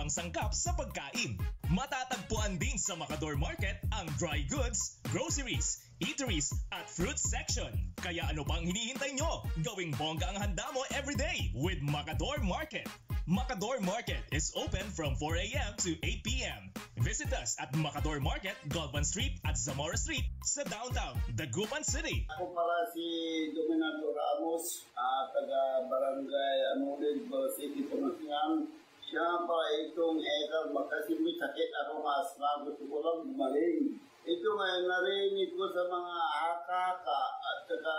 pang sangkap sa pagkain. Matatagpuan din sa Macador Market ang dry goods, groceries, eateries at fruit section. Kaya ano pang hinihintay nyo? Gawing bongga ang handa mo everyday with Macador Market. Macador Market is open from 4 a.m. to 8 p.m. Visit us at Macador Market, Galvan Street at Zamora Street sa downtown, Dagupan City. Ako pala si Dominador Ramos, taga Barangay Anulid, City, Pangasinan. Siya pa itong ekar, kasi may sakit ako asma, gusto ko lang gumaling. Ito ngayon narinig ko sa mga akaka at saka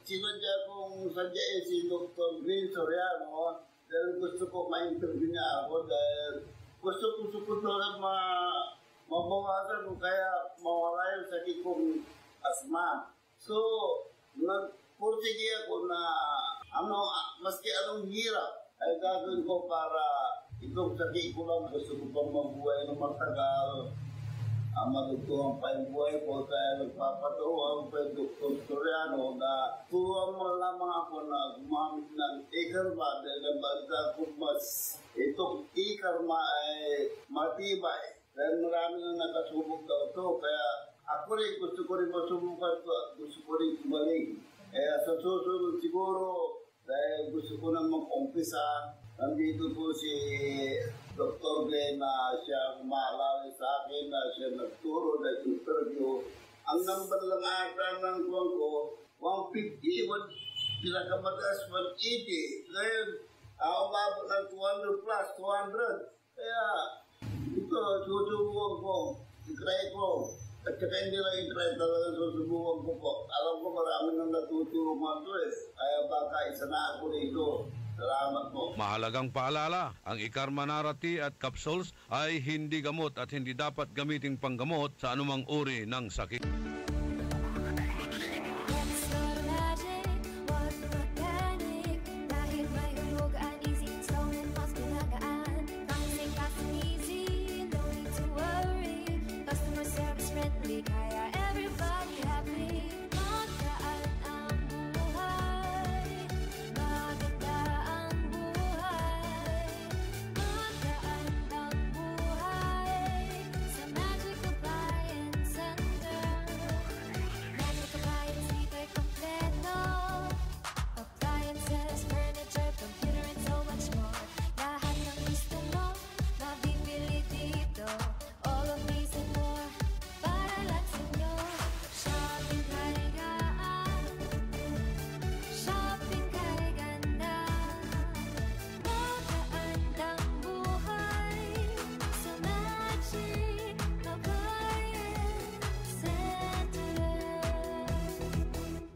sinadya kong sadya si Dr. Green Soriano dahil gusto ko ma-interview niya ako dahil gusto ko lang mabawasan ko kaya mawala yung sakit kong asma. So, nagpursige ako na maski anong hirap ay gagawin ko para itong sakit ko lang. Gusto ko pang mabuhay ng matagal. Magugtuhan pa yung buhay ko kaya nagpapatuwa pa yung Dr. Soriano na tuwa mo lamang ako na gumamit ng ikarma dahil ang balita ko mas itong ikarma ay matibay dahil marami na nakasubok daw ito kaya ako rin gusto ko rin masubukan ito at gusto ko rin kumaling. Kaya sa susunod siguro dahil gusto ko nang mag-umpisa. Nandito po si Dr. Glenn na siya maalala sa akin na siya nagturo na interview. Ang number lang ata ng kuwan ko, 150, pinakamataas 180. Ngayon, umabot ng 200 plus, 200. Kaya, ito, susubukan ko, itry ko. At saka hindi lang itry, talagang susubukan ko po. Alam ko marami nang natutulungan to eh. Kaya baka isa na ako rito. Salamat po. Mahalagang paalala, ang Ikarma Narati at capsules ay hindi gamot at hindi dapat gamitin panggamot sa anumang uri ng sakit.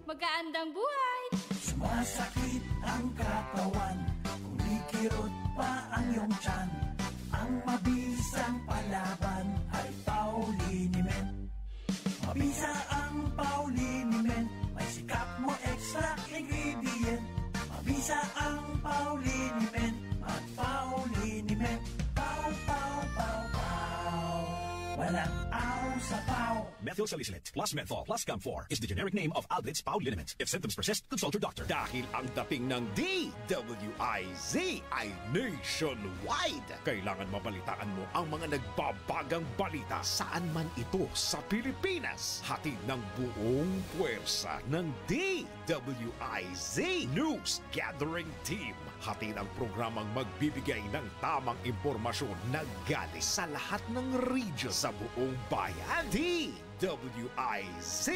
Magandang buhay! Sumasakit ang katawan, kumikirot pa ang iyong tiyan. Ang mabisang palaban ay Pauliniment. Mabisa ang Pauliniment, may sikap mo extra ingredient. Mabisa ang Pauliniment, mag-Pauliniment. Pau, pau, pau, pau. Walang aw sa pau. Methyl salicylate plus menthol plus Camphor is the generic name of Alvid's Pauliniment. If symptoms persist, consult your doctor. Dahil ang dating ng DWIZ ay nationwide. Kailangan mabalitaan mo ang mga nagbabagang balita saan man ito sa Pilipinas. Hatid ng buong puwersa ng DWIZ News Gathering Team. Hatid ang programang magbibigay ng tamang impormasyon na galing sa lahat ng region sa buong bayan. DWIZ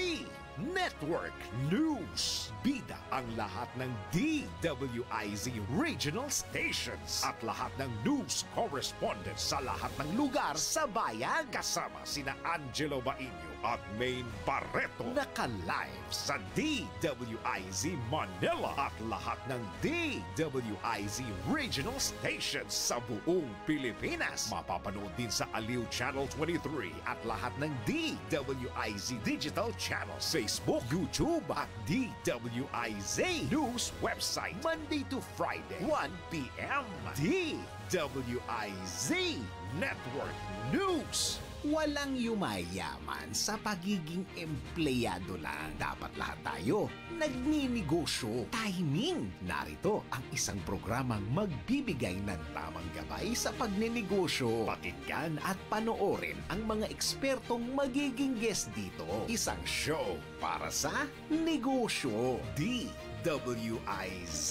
Network News. Bida ang lahat ng DWIZ regional stations at lahat ng news correspondents sa lahat ng lugar sa bayan. Kasama sina Angelo Bainyo at Maine Barreto. Naka-live sa DWIZ Manila at lahat ng DWIZ regional stations sa buong Pilipinas. Mapapanood din sa Aliw Channel 23 at lahat ng DWIZ digital channels, Facebook, YouTube at DWIZ News website. Monday to Friday, 1 p.m. DWIZ Network News. Walang yumayaman sa pagiging empleyado lang. Dapat lahat tayo nagninegosyo. Timing! Narito ang isang programang magbibigay ng tamang gabay sa pagnenegosyo. Pakinggan at panoorin ang mga ekspertong magiging guest dito. Isang show para sa negosyo. DWIZ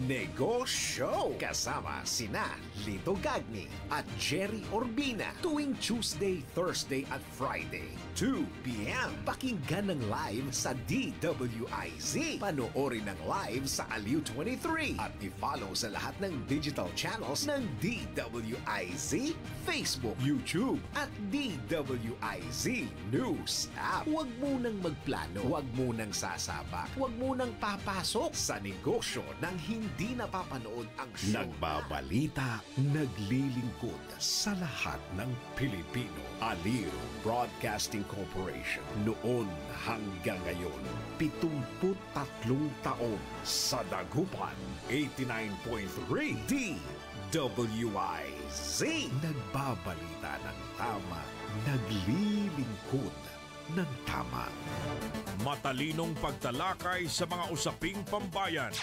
Negosyo. Kasama sina Lito Gagni at Jerry Orbina tuwing Tuesday, Thursday at Friday 2 p.m. Pakinggan ng live sa DWIZ. Panoorin ng live sa Aliw 23 at i-follow sa lahat ng digital channels ng DWIZ, Facebook, YouTube at DWIZ News App. Huwag munang magplano, huwag munang sasabak, huwag munang papasok sa negosyo ng hindi napapanood ang show. Nagbabalita, naglilingkod sa lahat ng Pilipino. Aliw Broadcasting Corporation. Noon hanggang ngayon, 73 taon sa dagupan. 89.3 DWIZ. Nagbabalita ng tama, naglilingkod ng tama. Matalinong pagtalakay sa mga usaping pambayan.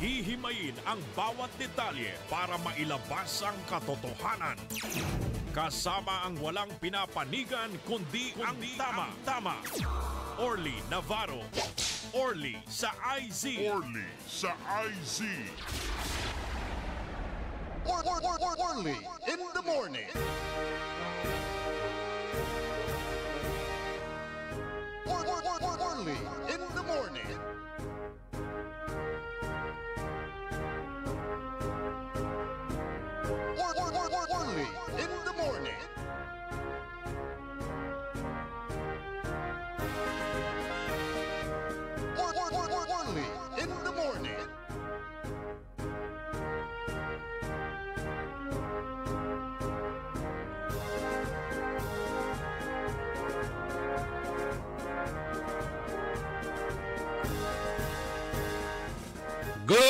Hihimayin ang bawat detalye para mailabas ang katotohanan. Kasama ang walang pinapanigan kundi ang tama. Orly Navarro. Orly sa IZ. Orly sa IZ. Orly in the morning. Orly in the morning. Orly in the morning. Orly in the morning. Good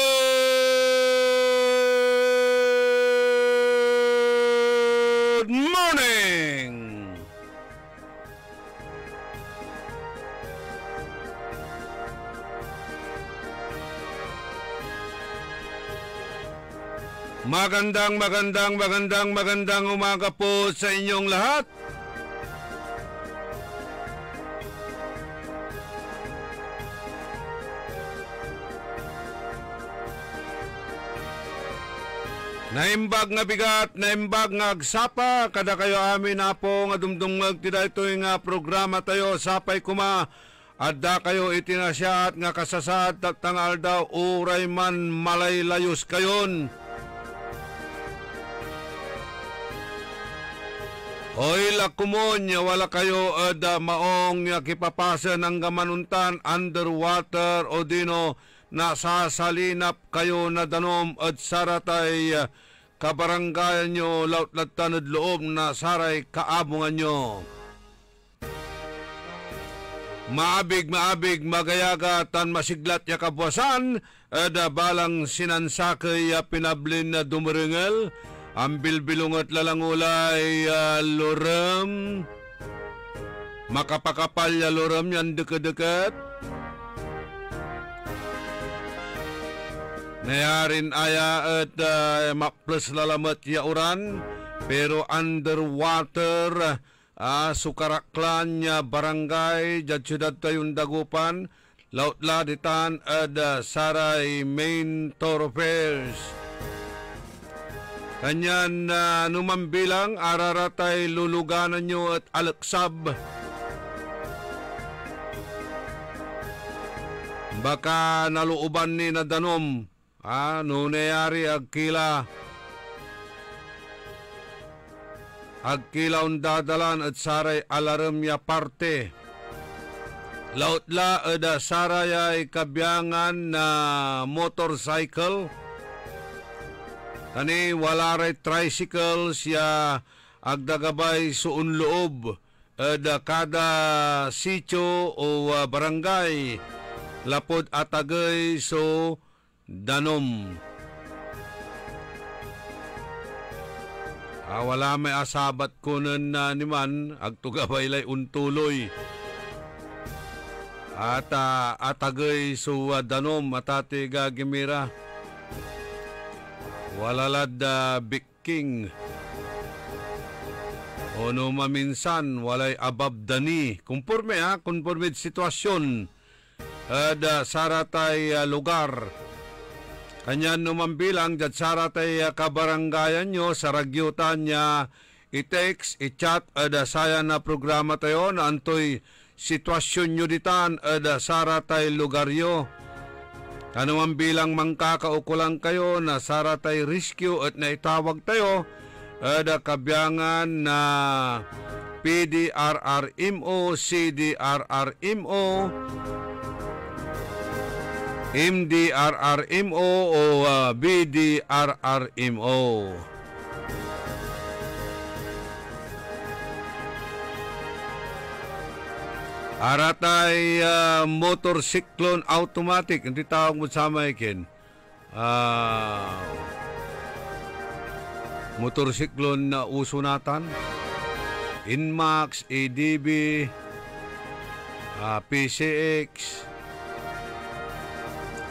morning! Magandang umaga po sa inyong lahat. Naimbag nga bigat, naimbag nga agsapa, kada kayo amin na po nga dumdumag tida ito nga programa tayo, sapay kuma, adda kayo itinasya at nga kasasad at tangal daw, uray man malaylayos kayon. Oy lakumon, wala kayo ada maong kipapasa ng gamanuntan, underwater o dino, nasasalinap kayo na danom at saratay kabaranggayan nyo laut tanod loob na saray kaabungan nyo. Maabig magayaga tan masiglat ya kabwasan ada balang sinansakay pinablin na dumarengel ang bilbilungot lalangulay lorem makapakapal ya lorem yan deket-deket. Nayarin aya at maples lalamat ya uran pero underwater sukaraklan nya barangay jad syudad tayong dagupan laut laditan at saray main thoroughfares. Kanyan numambilang araratay luluganan nyo at alaksab. Baka naluuban ni nadanom. Nunayari agkila ang dadalan at saray alarm ya parte. Lautla ada saray ay kabyangan na motorcycle. Tani wala ray tricycle siya agdagabay suun loob. Ada kada sityo o barangay lapod atagay so danom. Wala may asabat kunan na niman, agtugabaylay untuloy. At atagay su danom atati gagimira. Walalad biking. Ono maminsan walay ababdani. Kumporme kumporme sitwasyon. Saratay lugar. Kanyan numambilang dyan saratay kabaranggayan nyo sa ragyutan niya i-text, i-chat saya na programa tayo na antoy sitwasyon nyo ditan saratay lugaryo. Kanumang bilang mangkakaukulang kayo na saratay rescue at naitawag tayo kabyangan na PDRRMO, CDRRMO, MDRRMO o BDRRMO. Aratay motorcyclone automatic. Hindi tawag mo sa ikin. Motorcyclone na usunatan. Inmax, ADB, PCX,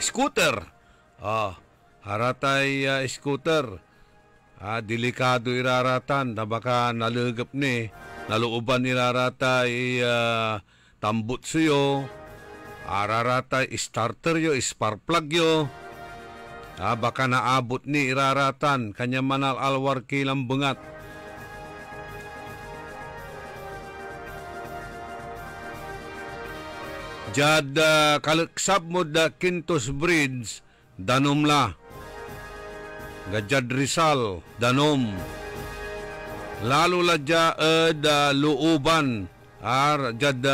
scooter. Aratay scooter. Delikado iraratan. Na baka nalugap ni. Naluuban iraratay tambut suyo, araratay starter yo, spark plug yo, baka naabot ni iraratan, kanya manal alwar kilang bengat. Jad kalaksab mo da Quintos Bridge, danom la. Gajad Rizal, danom. Lalo la da luuban, jad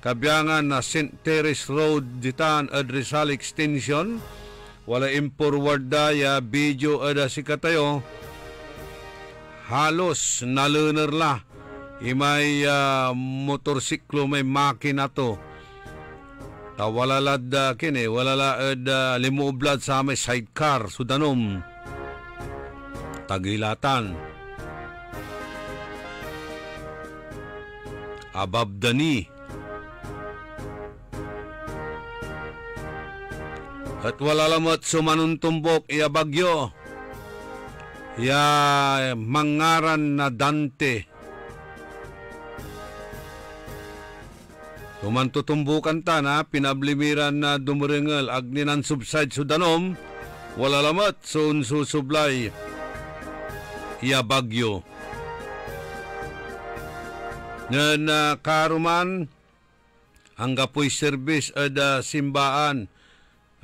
kabyangan na St. Teresa Road ditan Rizal Extension. Wala forward daya video sikatayo. Halos naluner la. Imay motorsiklo may makina to. Walalad kini, walalad limuoblad sa may sidecar sudanom. Tagilatan. Ababdani. At wala lamot sumanuntumbok iya bagyo. Ya mangaran na Dante. Tumantutumbukan ta na pinablimiran na dumuringal agninan subside sudanom. Wala lamot sun susublay iya bagyo. Na karuman ang gapoy service ada simbaan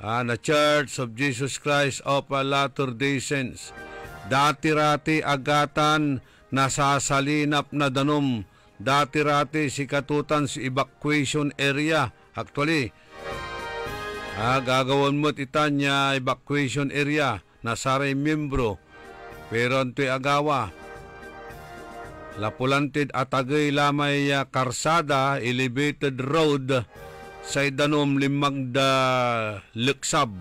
na Church of Jesus Christ of Latter-day Saints. Dati-rati agatan nasasalinap na danom. Dati-rati sikatutan sa evacuation area. Actually, gagawin mo itanya evacuation area na saray membro. Pero anto'y agawa. Lapulantid atagay lamay karsada, elevated road, sa danom limagda luksab.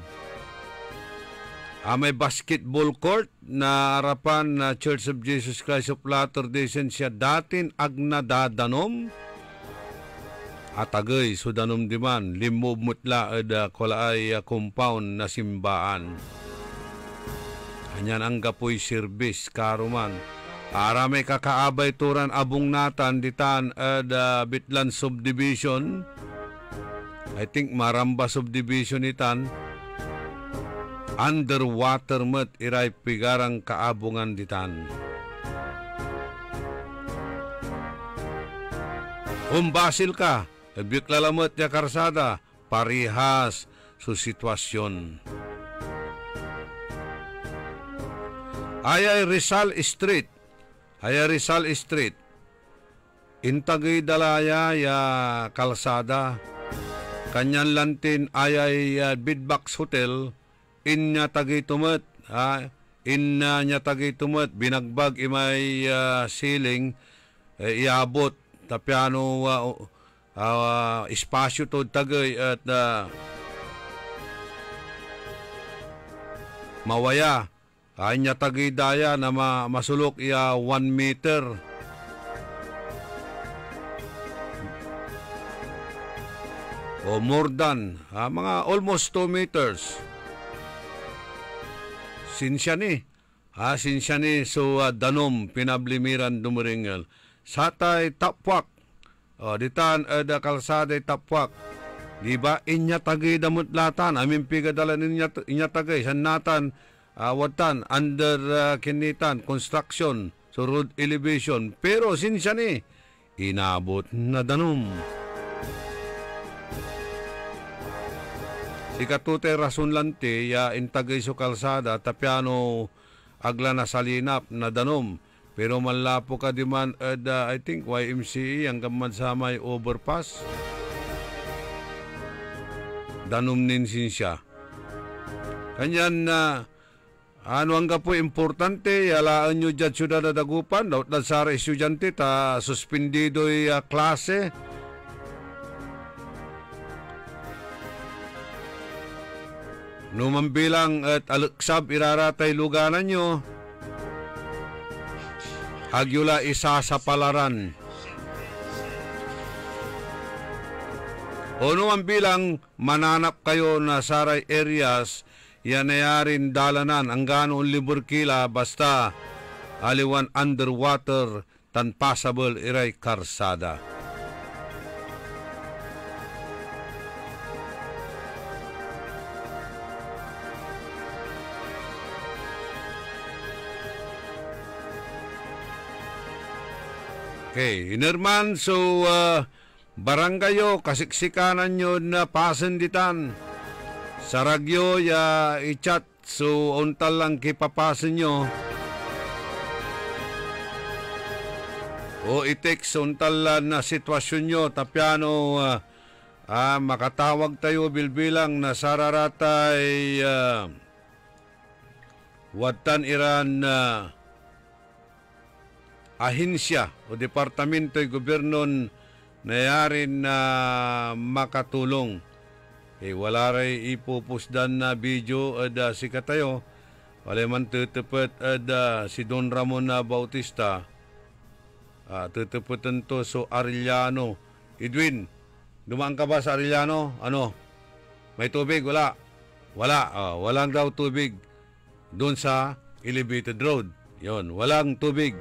May basketball court na harapan na Church of Jesus Christ of Latter-day Saints siya datin agnadadanom. Atagay sudanom diman limub mutla ada kolaay compound na simbaan. Kanyan ang gapoy service karuman. Arame kakaabay turan abong natan ditan ada Bitlan subdivision. I think Maramba subdivision itan. Underwater met iray pigarang kaabungan ditan. Basil ka, biklalamet ya karsada, parihas su sitwasyon. Ayay Rizal Street. Ayay Rizal Street. Intagay dalaya ya kalsada. Kanyan lantin ayay Bidbox Hotel. Inya tagay tumet. Inya nya tagay tumet. Binagbag imay ceiling. Iabot. Tapiano espasyo to tagay at mawaya. Anya tagidaya na masulok iya 1 meter. O more than, mga almost 2 meters. Sinsya ni. Sinsya ni so danom pinablimiran dumuringel. Satay tapwak. Ditan ada kalsada tapwak. Di ba inya tagay damot latan amin pigadalan inya tagay sanatan watan under kinitan construction so road elevation pero sinsya ni inabot na danom. Si katute rason lante ya intagay so kalsada tapiano agla na salinap na danom. Pero malapo ka di man, I think, YMCA, ang gaman sa may overpass. Danom ninsin siya. Kanyan na, ano ang po importante, yalaan nyo dyan syudad na dagupan, daot na sa estudyante, ta suspendido'y klase. Numambilang at alaksab iraratay luganan nyo. Hagyula isa sa palaran. O naman bilang mananap kayo na saray areas, yan ayarin dalanan ang ganoon libur kila basta aliwan underwater tan passable iray karsada. Okay, inerman, so barangayo, kasiksikanan nyo na pasenditan. Saragyo, ya i-chat, so untal lang kipapasen nyo. O i-text, untal na sitwasyon nyo, tapiano, makatawag tayo bilbilang na sararatay, watan iran, ahinsya o departamento'y gobernon na yarin na makatulong. Wala rin ipupusdan na video si katayo. Wala man tutupet si Don Ramon na Bautista. Tutupetan to so Arellano. Edwin, dumaan ka ba sa Arellano? Ano? May tubig? Wala. Wala. Walang daw tubig doon sa elevated road. Yon, walang tubig.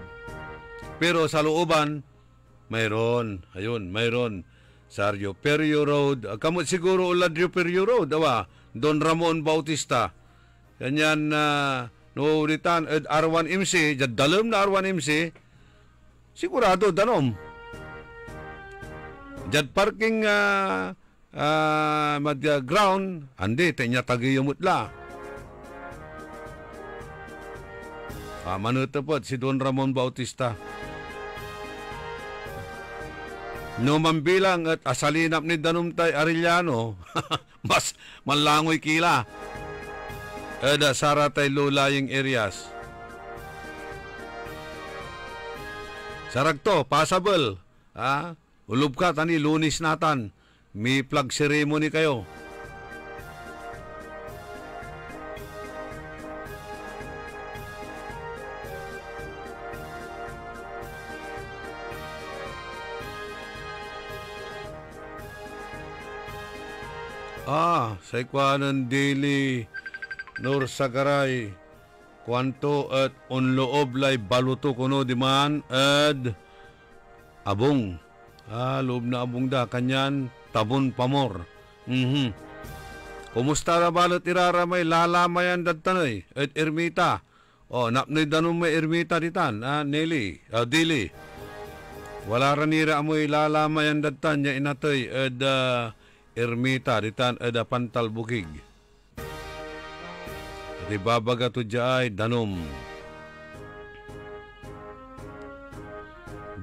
Pero sa looban, mayroon. Ayun, mayroon. Sa Rio Perio Road. Kamot siguro ulad Rio Perio Road. Don Ramon Bautista. Ganyan na nuuritan R1MC. Dalam na R1MC. Sigurado, danom. Jad parking ground. Andi, tanya tagiyumutla. Manutapot si Don Ramon Bautista. No mambilang at asalinap ni Danumtay Arellano, mas malangoy kila. Saratay lulaying areas. Saragto, passable. Ulub ka, tani, lunis natan. May flag ceremony kayo. Sa ikwanan dili Nur Sagaray kwanto at unloob lay baluto kuno di man ad abong. Loob na abong da kanyan tabon pamor. Kumusta na balot iraramay lalamayan dadtanoy at ermita. Napnoy danong may ermita ditan. Nelly, dili. Wala ranira amoy lalamayan dadtan niya inatoy at ermita ditan ada pantal bukig. Di babaga to jay danom.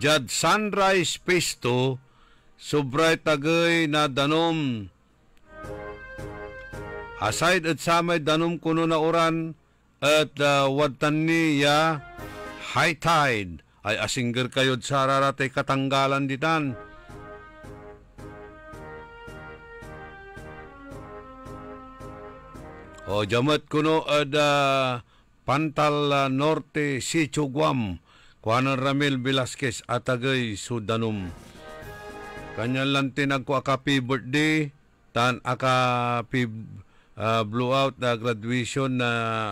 Jad Sunrise Pesto sobray tagay na danom. Aside at samay danom kuno na oran at watan niya high tide ay asingger kayod sa raratay katanggalan ditan. Jamat kuno ada Pantal Norte, Sitio Guam, Juan Ramil Velasquez, Atagay, Sudanum. Kanya lang tinagko happy birthday, tan happy blowout na graduation na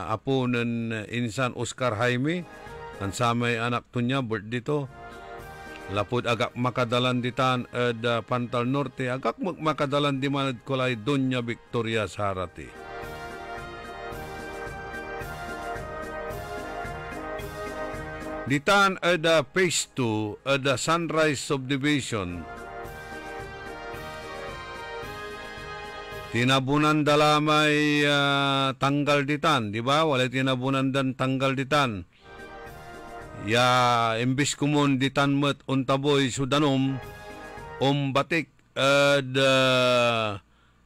apo ng insan Oscar Jaime. Tan samay anak to niya, birthday to. Lapod agak makadalan ditan Pantal Norte, agak makadalan di manad kulay Doña Victoria Sarati. Ditan Phase 2 Sunrise Subdivision. Tinabunan dalamay tanggal ditan, di ba? Wala tinabunan dan tanggal ditan. Ya imbis kumon ditan met untaboy Sudanom batik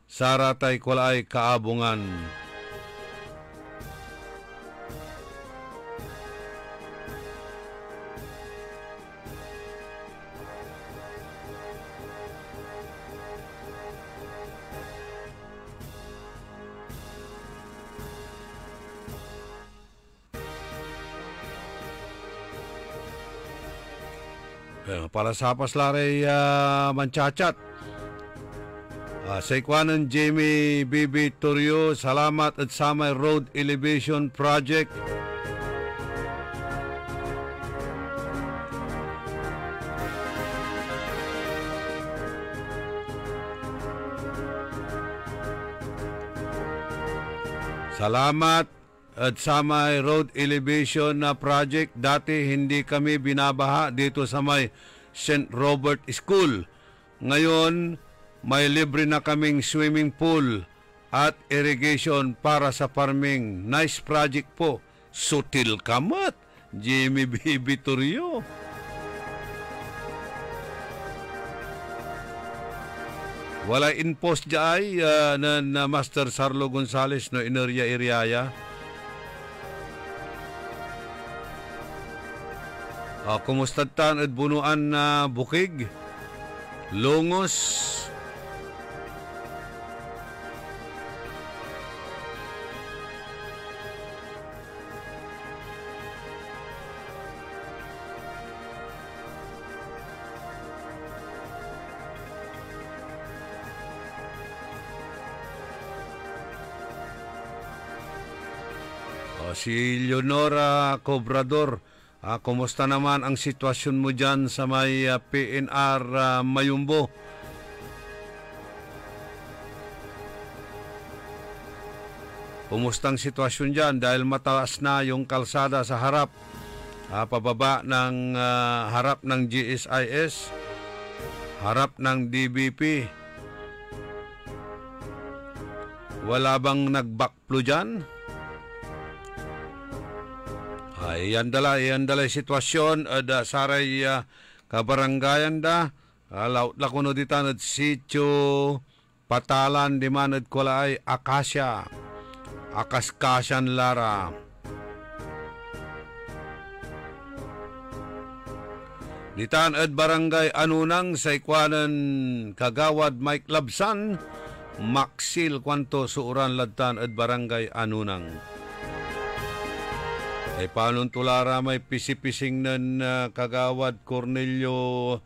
saratay kulay kaabungan. Para sa paslare manchachat. Sa ikwanan Jamie Bibi Torrio, salamat at Samay Road Elevation Project. Salamat at Samay Road Elevation na project. Dati hindi kami binabaha dito sa may St. Robert School. Ngayon, may libre na kaming swimming pool at irrigation para sa farming. Nice project po. Sutil kamat, Jimmy B. Vitorio. Wala in-post dyan na Master Sarlo Gonzales no Inerya Iriaya. Kumusta tan at bunuan na bukig? Lungos. Si Leonora Cobrador, kumusta naman ang sitwasyon mo dyan sa may PNR Mayumbo? Kumusta ang sitwasyon dyan dahil mataas na yung kalsada sa harap, pababa ng harap ng GSIS, harap ng DBP. Wala bang nag-backflow dyan? Iyan dala sitwasyon saray kabarangayan da laut lakuno ditan at sitio Patalan di manad kulay Akasya Akaskasyan Lara. Ditan at barangay Anunang sa ikwanan Kagawad Mike Labsan Maxil kwanto suuran ladtan at barangay Anunang. Ay paanong tulara may pisipising nan Kagawad Cornelio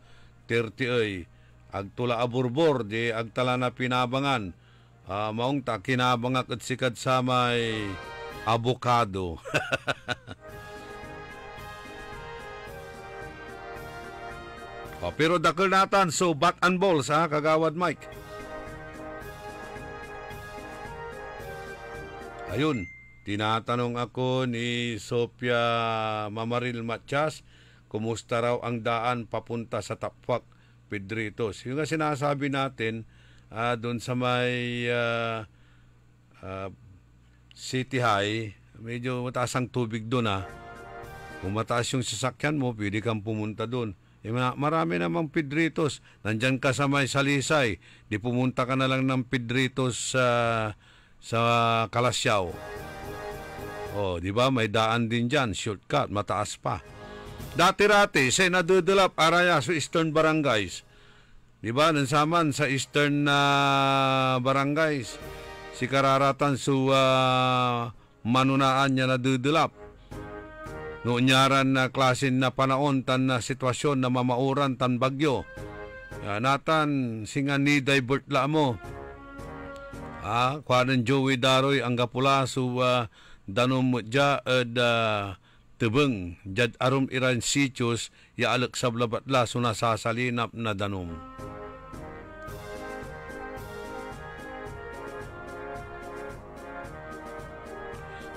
30 agtula aburbor di agtala na pinabangan maong ta kinabangak at sikat sa may avocado. Pero dakil natan so bat and balls Kagawad Mike. Ayun. Tinatanong ako ni Sophia Mamaril Matias, kumusta raw ang daan papunta sa Tapwak, Pedritos. Yung nga sinasabi natin, doon sa may City High, medyo mataas ang tubig doon. Kung mataas yung sasakyan mo, pwede kang pumunta doon. Marami namang Pedritos. Nandyan ka sa may Salisay, di pumunta ka na lang ng Pedritos sa Kalasyaw. Di ba? May daan din dyan. Shortcut. Mataas pa. Dati-rati, say nadudulap araya sa Eastern Barangays. Di ba? Nansaman sa Eastern Barangays. Si kararatan su manunaan niya na dudulap. Noonyaran na klasin na panahon tan na sitwasyon na mamauran tan bagyo. Natan singa ni divert la mo. Kuanan Joey Daroy ang gapula su danom ja tebeng jad arum iran sitios ya alak sablabatla su nasasalinap na danom.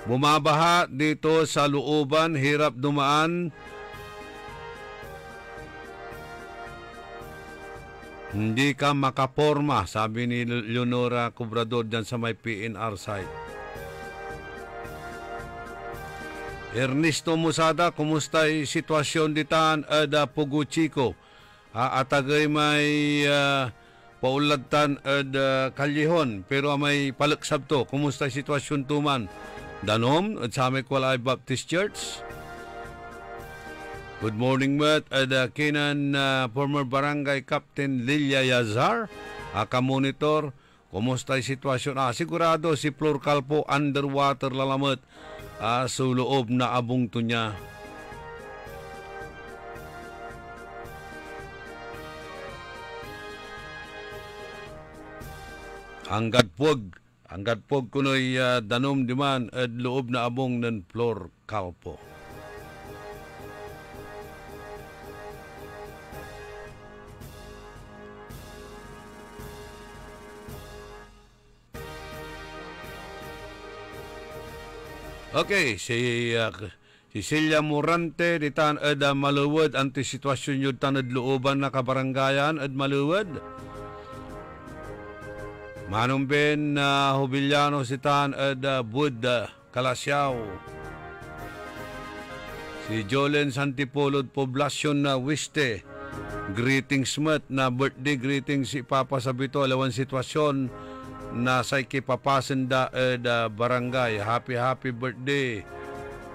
Bumabaha dito sa looban, hirap dumaan. Hindi ka makaporma, sabi ni Leonora Cobrador dyan sa may PNR site. Ernesto Musada, kumusta yung sitwasyon ditan ada Puguchiko? Atagay may pauladtan ada Kalyehon, pero may palaksab to. Kumusta yung sitwasyon tuman? Danom at sa Amekwalay Baptist Church. Good morning, Matt. Ada kinan former barangay Captain Lilia Yazar. Ka-monitor. Kumusta yung sitwasyon? Sigurado si Flor Calpo underwater lalamat sa loob na abong to niya. Anggat pog kunoy danom diman at loob na abong ng Flor Calpo. Okay, si Celia Morante ditan ada maluwad anti sitwasyon yun tanad looban na kabarangayan at maluwad. Manong Ben Hubiliano sitan ada Bud Kalasyaw. Si Jolen Santipolod Poblasyon na Wiste. Greetings mat na birthday greetings si Papa Sabito alawan sitwasyon na sa ikipapasan da barangay. Happy birthday.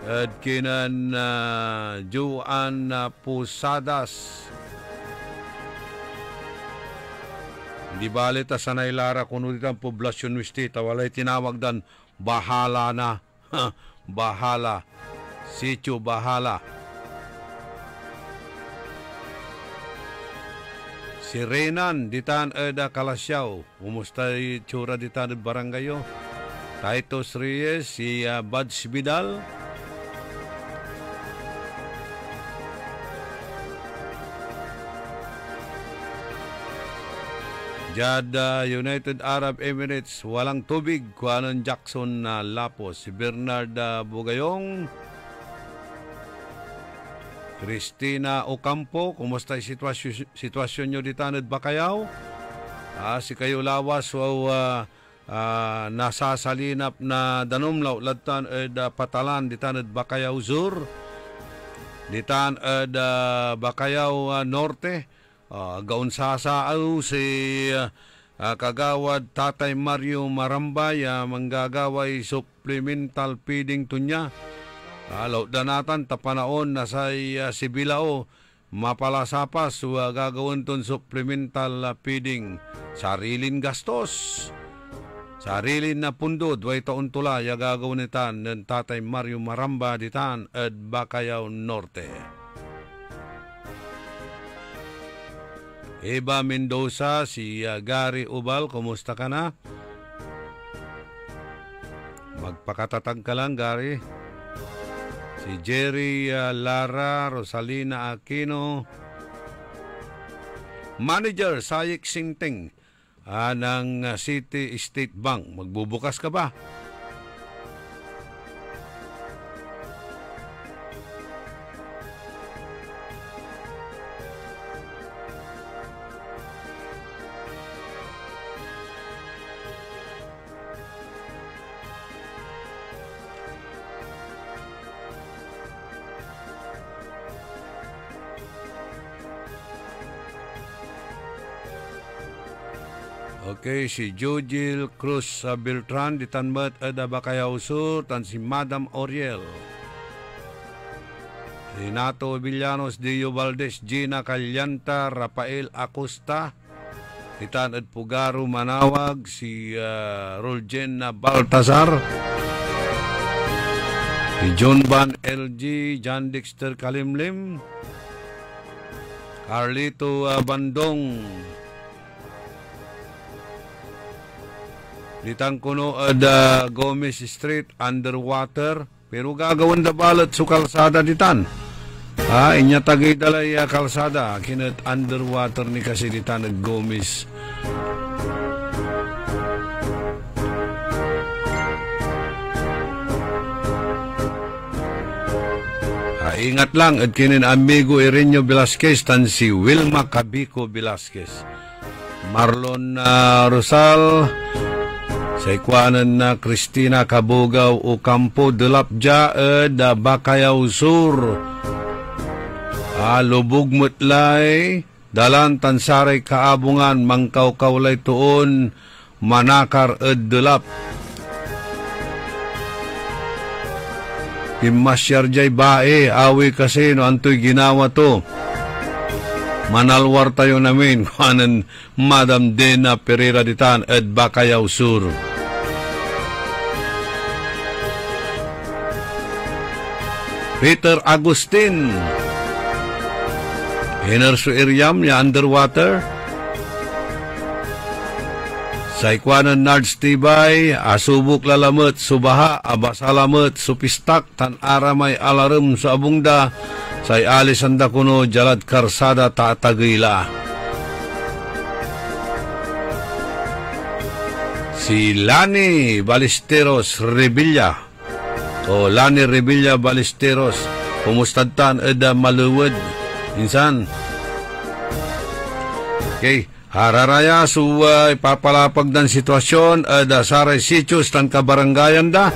At kinan Juan Pusadas. Di bali ta sanay lara kuno ditang poblasyon wistita walay tinawag dan bahala na. Bahala. Sitio bahala. Si Renan ditan ada Kalasyaw. Umusta itsura ditan barangayo. Titus Reyes, si Buds Vidal. Jeddah, United Arab Emirates, walang tubig. Kuanan Jackson na Lapos. Si Bernard Bugayong. Cristina Ocampo, kumusta yung sitwasyon nyo di tanad Bakayaw? Si kayo lawas, nasasalinap na danom lauladtan patalan di tanad Bakayaw Sur. Di tanad Bakayaw Norte. Gaon sasaaw si kagawad Tatay Mario Marambay manggagaway supplemental feeding to niya. Laudanatan tapanaon na sa si Bilao mapalasapas gagawin ton supplemental feeding. Sarilin gastos. Sarilin na pundo, duway taon tula gagawin nitan ng Tatay Mario Maramba ditan at Bakayaw Norte. Eva Mendoza, si Gary Ubal, kumusta ka na? Magpakatatag ka lang, Gary. Si Jerry Lara, Rosalina Aquino. Manager, Sayik Singting ng City State Bank. Magbubukas ka ba? Okay, si Jojil Cruz Beltran, di Tanbat, ada Bakayaw Sur, tan si Madam Oriel. Renato Villanos, Dio Valdez, Gina Calyanta, Rafael Acosta, di Tanad Pugaro Manawag, si Roljen Baltazar. Si John Van LG, John Dexter Kalimlim, Carlito Bandong, Litang kuno ada Gomez Street underwater pero gagawin da balat su kalsada ditan. Inya tagay dalay kalsada kinat underwater ni kasi ditan nag Gomez. Ingat lang at kinin amigo Irenio Velasquez tan si Wilma Cabico Velasquez. Marlon Rosal, sa ikwanan na Cristina Kabugaw o Campo de Lapja da Bakayaw Sur. Lubog mutlay, dalan tansaray kaabungan, mangkaw-kawlay tuon, manakar delap. Imasyar jay bae, awi kasi no antoy ginawa to. Manalwar tayo namin, kuanan Madam Dena Pereira ditan at Bakayaw Sur. Peter Agustin, Hinerso Iriam, ya underwater. Sa ikwanan Nards Tibay, asubok lalamot, subaha, abasalamat, supistak, tan aramay alarm sa abungda, say alisanda kuno, jalad karsada, tatagila. Si Lani Ballesteros Revilla, o Lani Revilla Ballesteros, kumustadtan eda maluwad, insan. Okay. Hararaya suwa ipapalapag ng sitwasyon da saray sityos tan kabarangayan da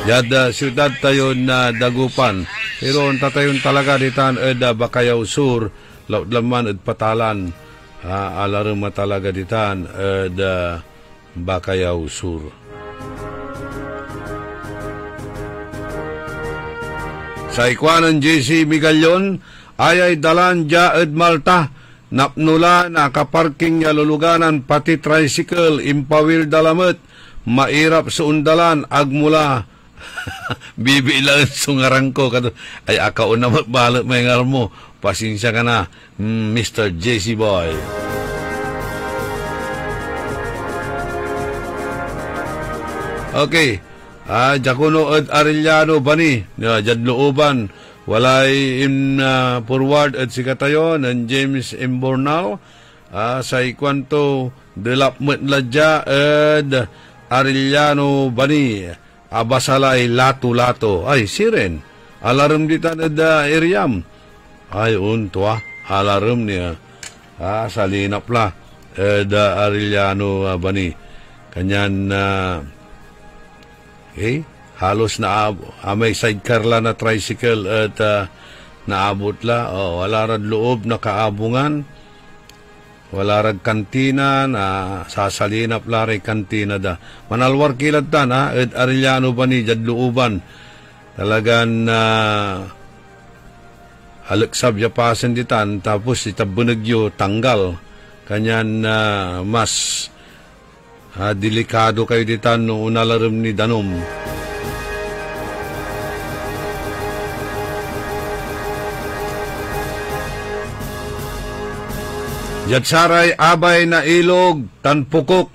yada siyudad tayo na dagupan pero tatayon talaga ditan da Bakayaw Sur laman at patalan alarma talaga ditan da Bakayaw Sur. Sa ikwanan JC Migallon ayay dalan ja ed Malta napnula nakaparking ya luluganan pati tricycle impawil dalamet mairap sa undalan agmula bibilan sungarang ko ay akaw na magbalot may ngar mo pasensya ka na Mr. JC Boy. Okay Jacono at Arellano bani jadlooban walay in forward at sikatayon and James Imbornal sa ikwanto delapmet ladya at Arellano bani abasalay lato-lato ay siren alarm dita na Iriam ay untua alarm niya salinap la da Arellano bani kanyan halos na may sidecar la na tricycle at naabot la. Wala rad loob na kaabungan. Wala rad kantina na sasalinap la rin kantina da. Manalwar kilad tan at Arellano ba ni jadlooban. Talagan halaksab yapasan ditan tapos itabunagyo tanggal. Kanyan mas delikado kayo ditan no unalarim ni Danom. Jatsaray abay na ilog tanpukok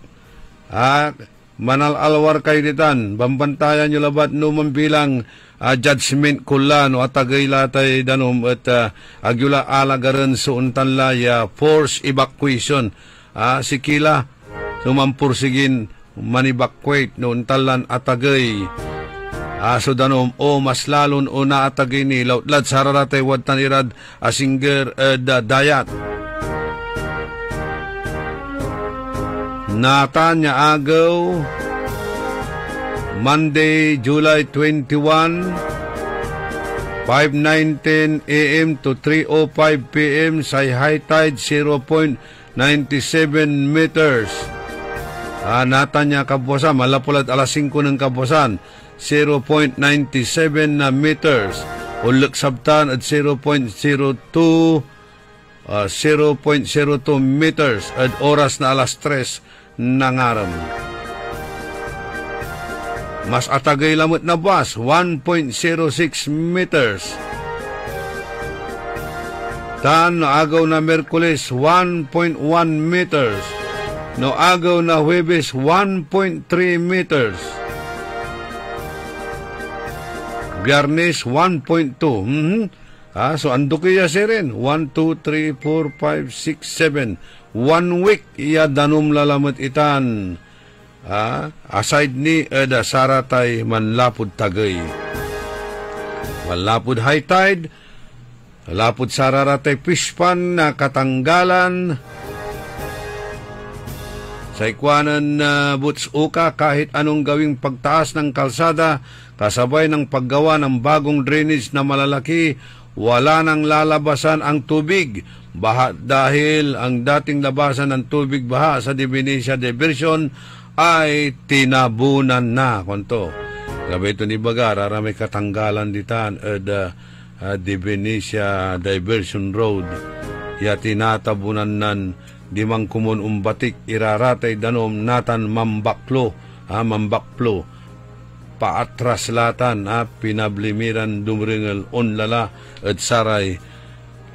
manalalwar kayo ditan bambantayan nyo labat no mambilang judgment kula no atagay latay Danom at agyula alagaran so untanlaya force evacuation sikila sumampursigin manibakwait no untalan atagay so Danom mas lalon o na atagay ni lautlad sararatay wad tanirad asinger dayat Natanya agaw Monday, July 21 5:19 a.m. to 3:05 p.m. sa high tide 0.97 meters. Natanya kabuasan malapulad alas 5 ng kabuasan 0.97 na meters. Ulak sabtan at 0.02 meters at oras na alas 3 nangaram. Mas atagay lamot na bus, 1.06 meters. Tan no agaw na Merkules, 1.1 meters. No agaw na Huwebes, 1.3 meters. Biyernes, 1.2. So ando kaya sirin, 1, 2, 3, 4, 5, 6, 7. 1 week iya danom lalamot itan. Aside ni Eda Saratay manlapod tagay. Manlapod high tide, lapod Sararatay Pispan na katanggalan. Sa ikwanan na Boots Uka, kahit anong gawing pagtaas ng kalsada, kasabay ng paggawa ng bagong drainage na malalaki, wala nang lalabasan ang tubig. Baha dahil ang dating labasan ng tubig baha sa Divinesia Diversion ay tinabunan na. Konto, gabi ito ni Baga, raramay katanggalan ditan Divinesia Diversion Road. Ya tinatabunan nan di man kumun umbatik iraratay danom natan mambaklo. Mambaklo. Paatras latan pinablimiran dumringel onlala at saray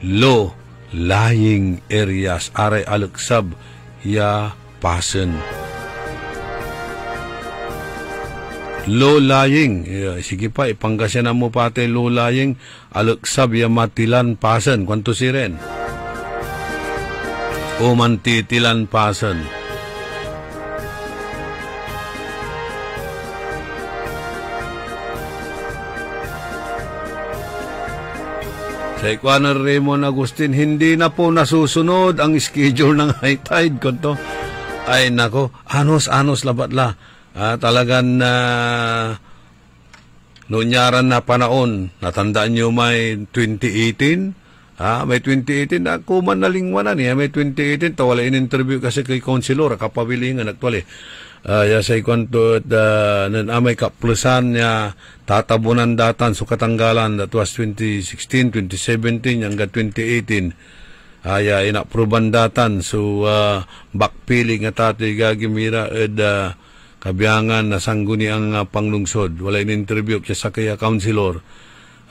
low-lying areas. Aray aluksab ya pasen. Low-lying. Sige pa, ipanggasyan mo pati low-lying. Aluksab ya matilan pasen. Kwanto siren? O mantitilan pasen. Sa ikwanan Raymond Agustin, hindi na po nasusunod ang schedule ng high tide. Kwanto? Ay nako, anos labat la. Talagang nunyaran na panahon. Natandaan nyo may 2018? May 2018 na kuman nalingwanan niya. May 2018. Tawala in-interview kasi kay Councilor. Kapabilingan actually. Sa ikwanto may kaplusan niya tatabunan datan so katanggalan. That was 2016, 2017, hanggang 2018. Inaproban datan. So, backpeeling at tatay gagimira kabiyangan na sangguni ang panglungsod. Wala in-interview siya sa kaya councilor.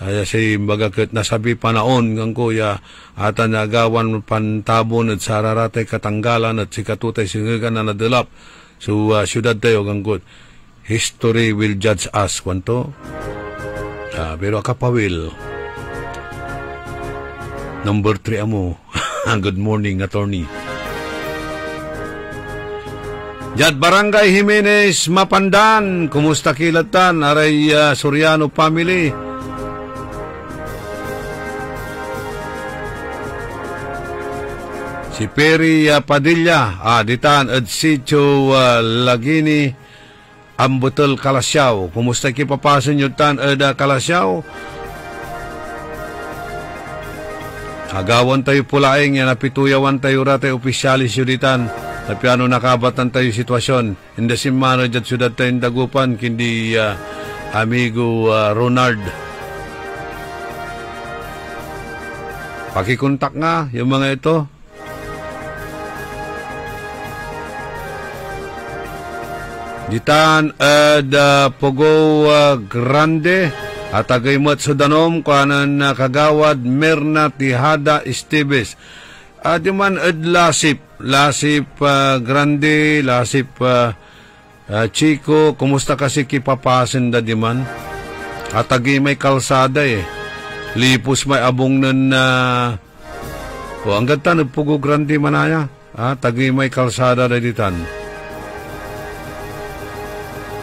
Siya bagakit nasabi panaon ng kuya at nagawan pantabon at Sararatay katanggalan at si Katutay singagan na nadalap. So, syudad tayo gangkot. History will judge us. Kwanto? Pero akapawil. Number 3 amo. Good morning, attorney. Jad Barangay Jimenez, Mapandan. Kumusta kilatan? Aray Soriano family. Si Perry Padilla, ditan at Sitio Lagini, Ambutol Kalasyaw. Kumusta kipapasan nyo tan Kalasyaw? Agawan tayo pulaing, yan napituyawan tayo ratay opisyalis yun ditan. Na piano nakabatan tayo sitwasyon. Hindi simano dyan syudad tayong dagupan, kindi amigo Ronald. Pakikontak nga yung mga ito. Ditan Pogo Grande at agaymat sudanom kanan kagawad Merna Tihada Esteves. Di man Lasip Grande, Lasip Chico, kumusta kasi kipapasin da di man? At agi may kalsada Lipos may abong nun ang ganda Pogo Grande manaya. Tagi may kalsada da ditan.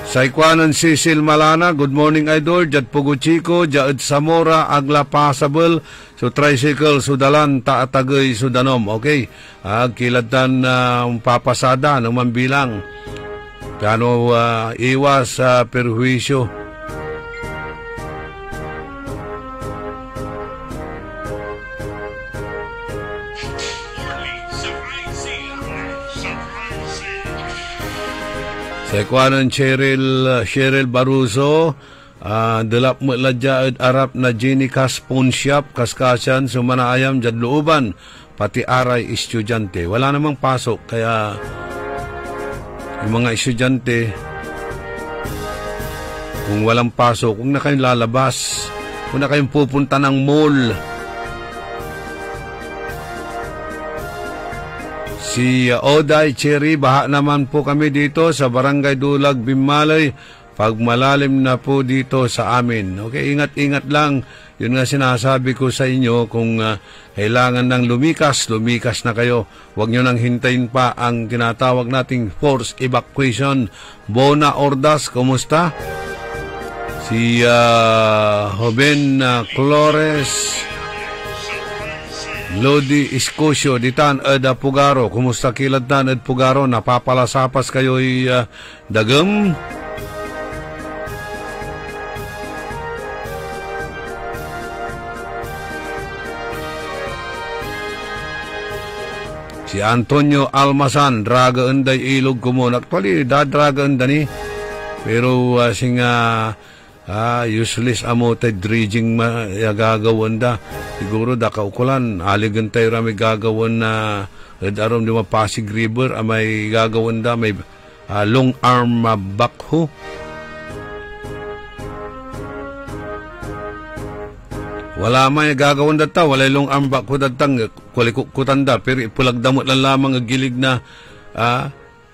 Sa ikwanan Cecil Malana, good morning idol, Jad Pugo Chico, Jad Zamora, Agla Pasable, so tricycle, sudalan, taatagay, sudanom, okay? Kilatan papasada, naman bilang, kano iwas perhuisyo. Sa ikwanan Cheryl Baruso, dalap mo ladya at arap na Jenny Pawn Shop, kaskasan, sumanaayam, dyan looban, pati aray estudyante. Wala namang pasok, kaya yung mga estudyante, Kung walang pasok, kung na kayong lalabas, kung na kayong pupunta ng mall. Si Oday Cherry, baha naman po kami dito sa Barangay Dulag, Bimmalay. Pag malalim na po dito sa amin. Okay, ingat-ingat lang. Yun nga sinasabi ko sa inyo, kung kailangan ng lumikas na kayo. Huwag nyo nang hintayin pa ang tinatawag nating forced evacuation. Bona Ordas, kumusta? Si Joven Flores, Lodi Escosio, ditan Eda Pugaro, kumusta kilad tan Ed Pugaro? Napapalasapas kayo'y dagem? Si Antonio Almasan, draga enday ilog kumon. Actually, dadraga endani. Pero singa useless amoted dredging gagawin da. Siguro da kaukulan, aligan tayo rami gagawin na arom di Pasig River, may gagawin da, may long arm backhoe. Wala may gagawin data, wala long arm backhoe datang, kulikutanda, pero ipulag damot lang lamang ang gilig na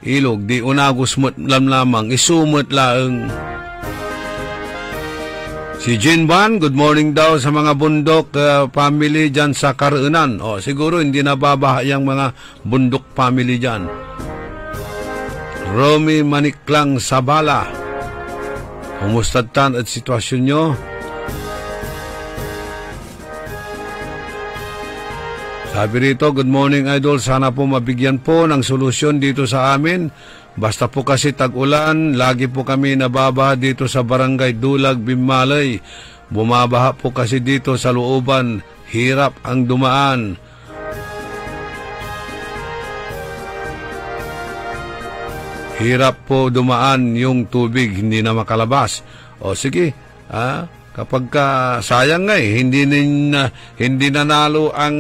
ilog, di unagos mo't lamang, isumot lang. Si Jinban, good morning daw sa mga bundok family dyan sa Karunan. O, siguro hindi nababaha yung mga bundok family dyan. Romy Maniklang Sabala, kumusta tan at sitwasyon nyo? Sabi rito, good morning idol, sana po mabigyan po ng solusyon dito sa amin. Basta po kasi tag-ulan, lagi po kami nababaha dito sa Barangay Dulag, Bimmalay. Bumabaha po kasi dito sa looban, hirap ang dumaan. Hirap po dumaan yung tubig, hindi na makalabas. O sige, kapag sayang nga hindi nanalo ang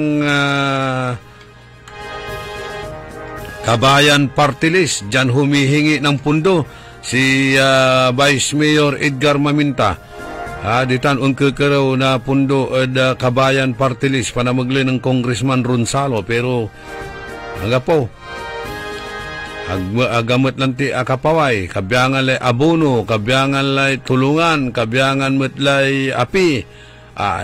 Kabayan Party List. Diyan humihingi ng pundo si Vice Mayor Edgar Maminta. Ditan unkekeraw na pundo Kabayan Party List panamagli ng Congressman Ronsalo. Pero hangga po agamot lang ti akapaway, kabyangan lay abono, kabyangan lay tulungan, kabyangan metlay api.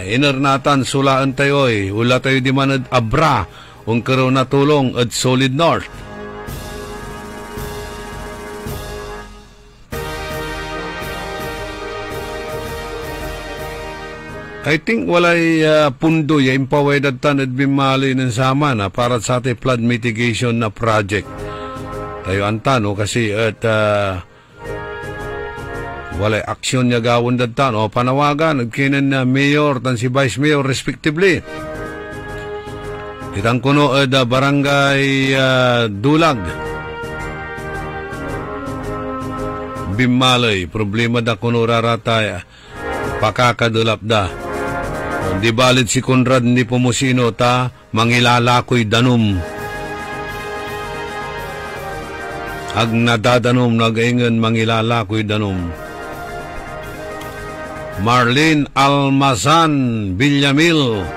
Inernatan sulaan tayo'y, wala tayo di man abra, unkero na tulong at Solid North. I think walay pundo ya impaway datan at Bimmalay ng sama na para sa ating flood mitigation na project. Tayo antano kasi at walay aksyon niya gawon datan o panawagan nagkinan na mayor tan si vice mayor respectively. Ditang kuno barangay Dulag Bimmalay, problema da kuno raratay pakakadulap da. Di balit si Conrad ni Pumusino ta mangilalakoy danom. Ag nadadanom nagaingan mangilalakoy danom. Marlene Almazan Villamil,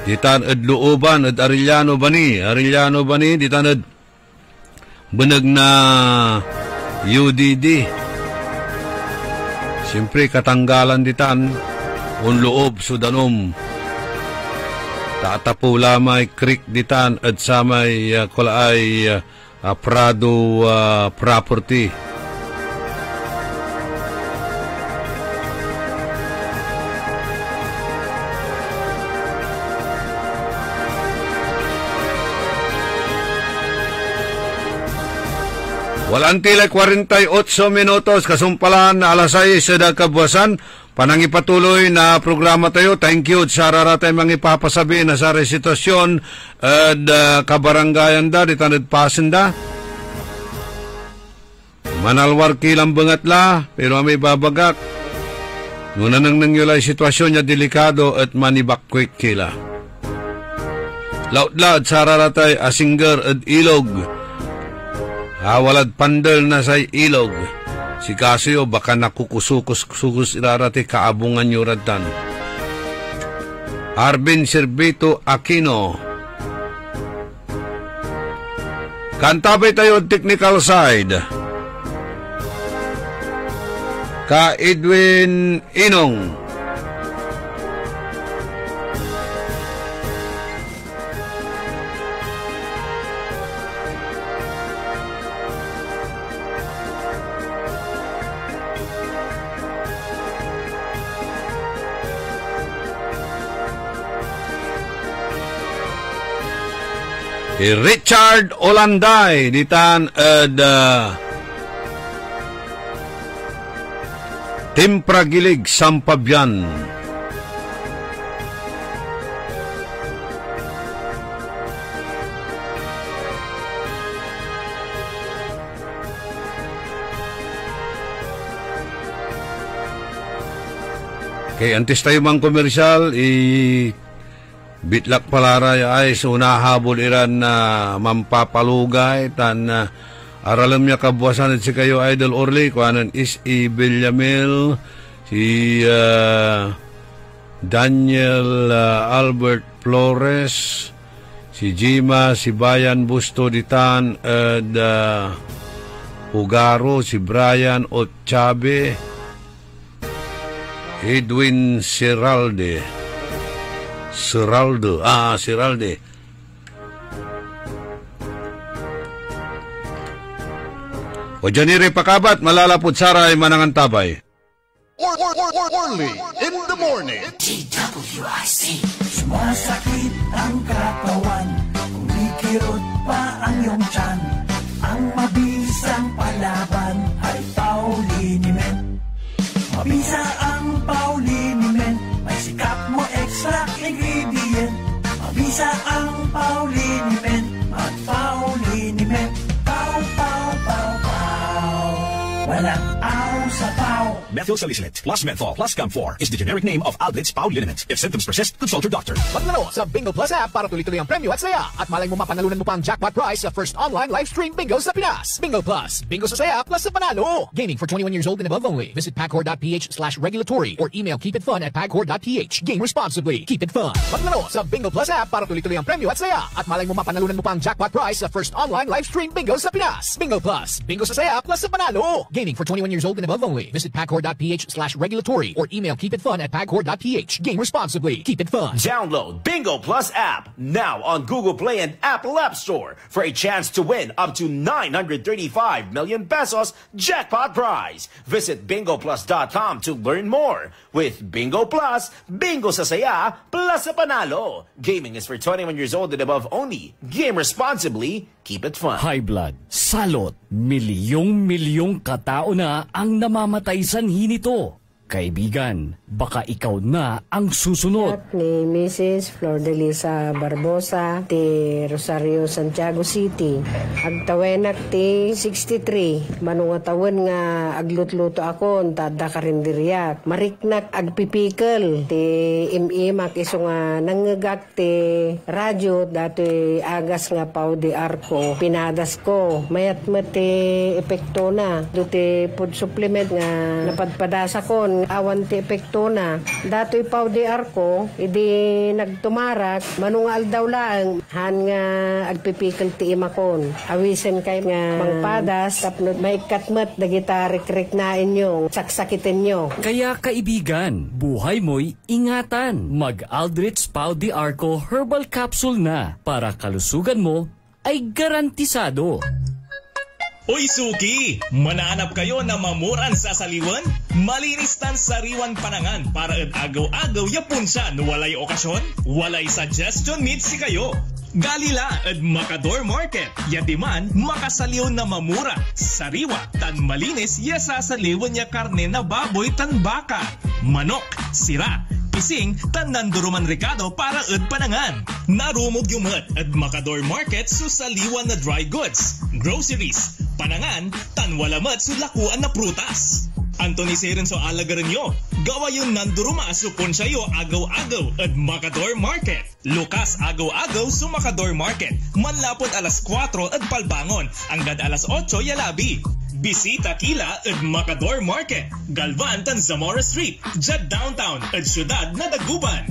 ditan ed Looban ed Arellano Bani ditan ed beneg na UDD. Siyempre katanggalan ditan unloob sudanom. Tatapo lamay creek ditan at sa may kulaay Prado property. Walang tila 48 minutos, kasumpalan na alas 6 sa kabuwasan. Panangipatuloy na programa tayo. Thank you sa raratay mga ipapasabi na sa resitwasyon at kabarangayan da, ditanad pasen da. Manalwar kilang bangat la, pero may babagak. Nuna nang nangyulay sitwasyon niya delikado at manibakwik kila. Laut-laut sa raratay asinggar at ilog. Walad pandel na sa ilog. Si Casio baka nakukusukos irarati kaabungan nyo radtan. Arvin Servito Aquino. Kantabay tayo technical side. Ka Edwin Inong. Richard Olanday ditan Timpragilig Sampabian. Okay, antes tayo mang komersyal, bitlak palaray ay sunahabol iran na mampapalugay tan aralam niya kabuwasan at si kayo Idol Orly kuanan is Villamil, si Daniel Albert Flores, si Jima, si Bayan Busto Ditan, Ugaro, si Brian Ochabe, Edwin Seralde. O dyan pakabat, malalapot saray manangan tabay. Orly in the morning. DWIC. Sumasakit ang katawan, kumikirot pa ang iyong tiyan. Ang mabisang palaban ay Pauliniment. Mabisa ang Pauliniment, may sikap mo extra ingredient. Mabisa ang Pauliniment, at Pauliniment. Pau, pau, pau, pau. Walang aw sa pau. Methyl salicylate plus menthol plus Camphor is the generic name of Aldrich Pauliniment. If symptoms persist, consult your doctor. Maglaro sa Bingo Plus app para tuloy-tuloy ang premyo at saya. At malay mo mapanalunan mo pang jackpot prize sa first online live stream bingo sa Pinas. Bingo Plus. Bingo sa saya plus sa panalo. Gaming for 21 years old and above only. Visit pagcor.ph/regulatory or email keepitfun@pagcor.ph. Game responsibly. Keep it fun. Maglaro sa Bingo Plus app para tuloy-tuloy ang premyo at saya. At malay mo mapanalunan mo pang jackpot prize sa first online live stream bingo sa Pinas. Bingo Plus. Bingo sa saya plus sa panalo. Gaming for 21 years old and above only. Visit pagcor.ph/regulatory or email keepitfun@pagcor.ph. Game responsibly. Keep it fun. Download Bingo Plus app now on Google Play and Apple App Store for a chance to win up to 935 million pesos jackpot prize. Visit bingoplus.com to learn more. With Bingo Plus, bingo sa saya plus sa panalo. Gaming is for 21 years old and above only. Game responsibly. Keep it fun. High blood, salot, milyong katao na ang namamatay sanhi nito. Kaibigan, baka ikaw na ang susunod. Ni Mrs. Flor de Lisa Barbosa, ti Rosario, Santiago City. Agtawenak ti 63. Manungatawan nga aglutluto ako, tada karinderyak. Mariknak agpipikal. Ti imimak iso nga nangagak ti radyo, dati agas nga pau di arko. Pinadas ko. Mayat ti epekto na. Duti food supplement nga napadpadasa ko. Awan ti epekto na. Dato'y pau di arko, idi nagtumarak, manungal daw lang, han nga agpipikal ti imakon. Awisen kay nga mangpadas, tapno may katmat, dagita rik-rik na inyo, saksakitin nyo. Kaya kaibigan, buhay mo'y ingatan. Mag-Aldrich Pau di Arco Herbal Capsule na para kalusugan mo ay garantisado. Uy suki! Manaanap kayo na mamuran sa saliwan? Malinis tan sariwan panangan para agaw-agaw yapon siya no walay okasyon? Walay suggestion meet si kayo. Galila at Macador Market. Yadiman, makasaliw na mamura. Sariwa, tan malinis, yasa saliwan niya karne na baboy tan baka. Manok, sira. Pising, tan nanduruman Ricardo para panangan. Narumog yumat at Macador Market susaliwan na dry goods, groceries, panangan, tan walamat sulakuan na prutas. Anthony Seron so alagaran nyo. Gawa yung nanduruma supon sayo agaw-agaw at Macador Market. Lukas agaw-agaw sa Macador Market. Manlapod alas 4 at palbangon. Anggad alas 8 yalabi. Bisita kila at Macador Market. Galvan tan Zamora Street. Jad Downtown at Syudad na Daguban.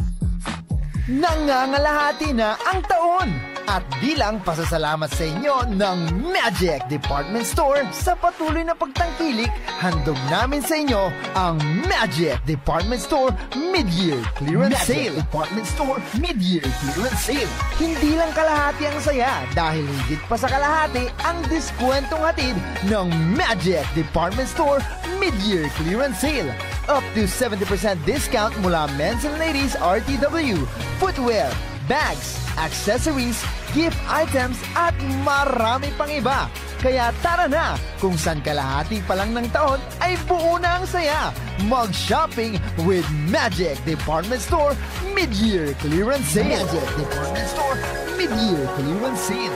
Nangangalahati na ang taon at bilang pasasalamat sa inyo ng Magic Department Store sa patuloy na pagtangkilik, handog namin sa inyo ang Magic Department Store Mid-Year Clearance Sale. Department Store Mid-Year Clearance Sale. Hindi lang kalahati ang saya dahil higit pa sa kalahati ang diskwentong hatid ng Magic Department Store Mid-Year Clearance Sale. Up to 70% discount mula men's and ladies RTW, footwear, bags, accessories, gift items at marami pang iba. Kaya tara na, kung saan kalahati pa lang ng taon ay buo na ang saya. Mag-shopping with Magic Department Store Mid-Year Clearance Sale. Magic Department Store Mid-Year Clearance Sale.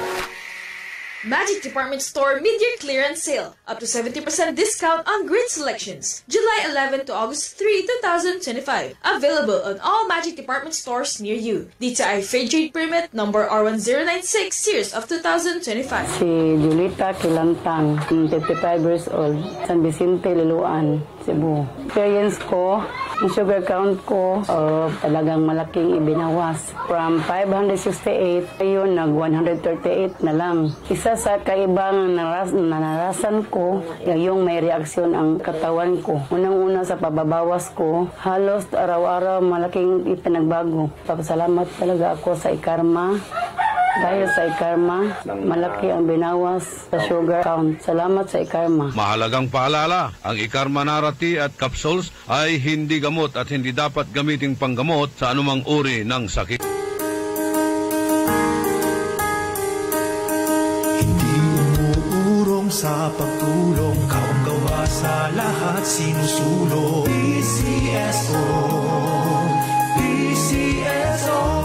Magic Department Store Mid-Year Clearance Sale. Up to 70% discount on great selections. July 11 to August 3, 2025. Available on all Magic Department stores near you. DTI Fair Trade Permit number R1096 series of 2025. Si Julita Kilantang, 55 years old, San Vicente, Liloan, Cebu. Experience ko, yung sugar count ko, talagang malaking ibinawas. From 568, ayun, nag-138 na lang. Isa sa kaibang naranasan ko, yung may reaksyon ang katawan ko. Unang-una sa pababawas ko, halos araw-araw malaking ipinagbago. Papasalamat talaga ako sa ikarma. Dahil sa ikarma, malaki ang binawas sa sugar count. Salamat sa ikarma. Mahalagang paalala, ang ikarma narati at capsules ay hindi gamot at hindi dapat gamiting panggamot sa anumang uri ng sakit. Hindi umuurong sa pagtulong, kawang-gawa sa lahat sinusulong. PCSO, PCSO.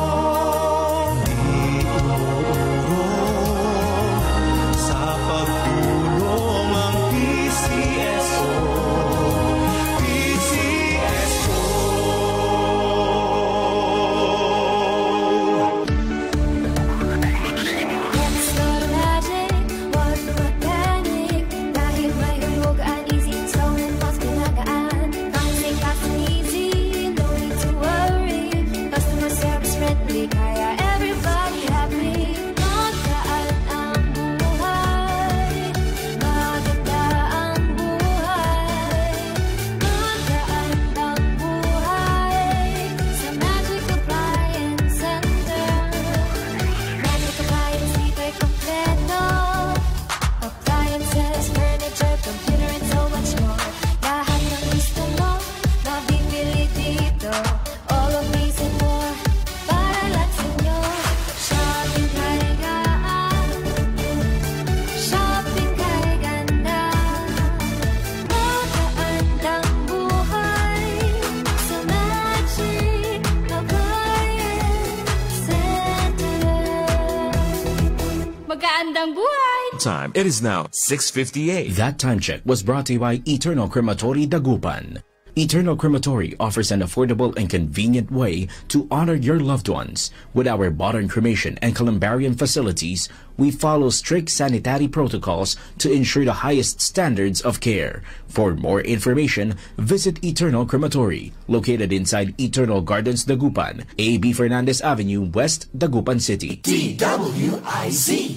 Time. It is now 6:58. That time check was brought to you by Eternal Crematory Dagupan. Eternal Crematory offers an affordable and convenient way to honor your loved ones. With our modern cremation and columbarium facilities, we follow strict sanitary protocols to ensure the highest standards of care. For more information, visit Eternal Crematory, located inside Eternal Gardens, Dagupan, A.B. Fernandez Avenue, West, Dagupan City. DWIZ.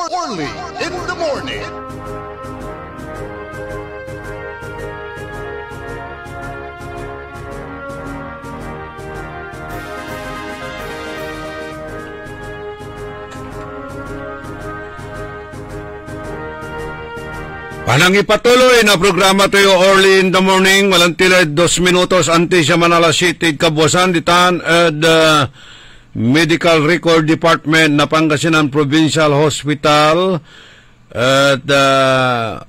Only in the morning. Panang ipatuloy na programa tayo early in the morning, walang tilay 2 minutos antes sa Manala City, Kabuasan, ditan at Medical Record Department na Pangasinan Provincial Hospital at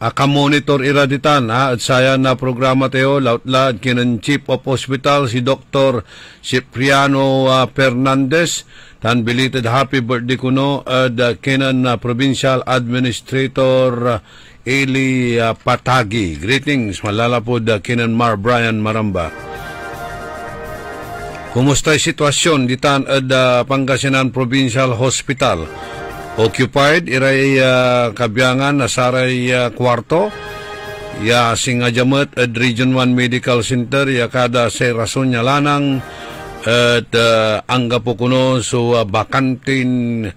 aka-monitor iraditan at saya na programa tayo lautlad kinan Chief of Hospital si Dr. Cipriano Fernandez. Tan belated happy birthday kuno at kinan Provincial Administrator Eli Patagi. Greetings, malalapod Kinan Mar Brian Maramba. Kumusta yung sitwasyon ditan Pangasinan Provincial Hospital? Occupied, iray kabyangan, nasaray kwarto, ya Singajamet at Region 1 Medical Center, ya kada sa rason niya lanang at angga po kuno so bakantin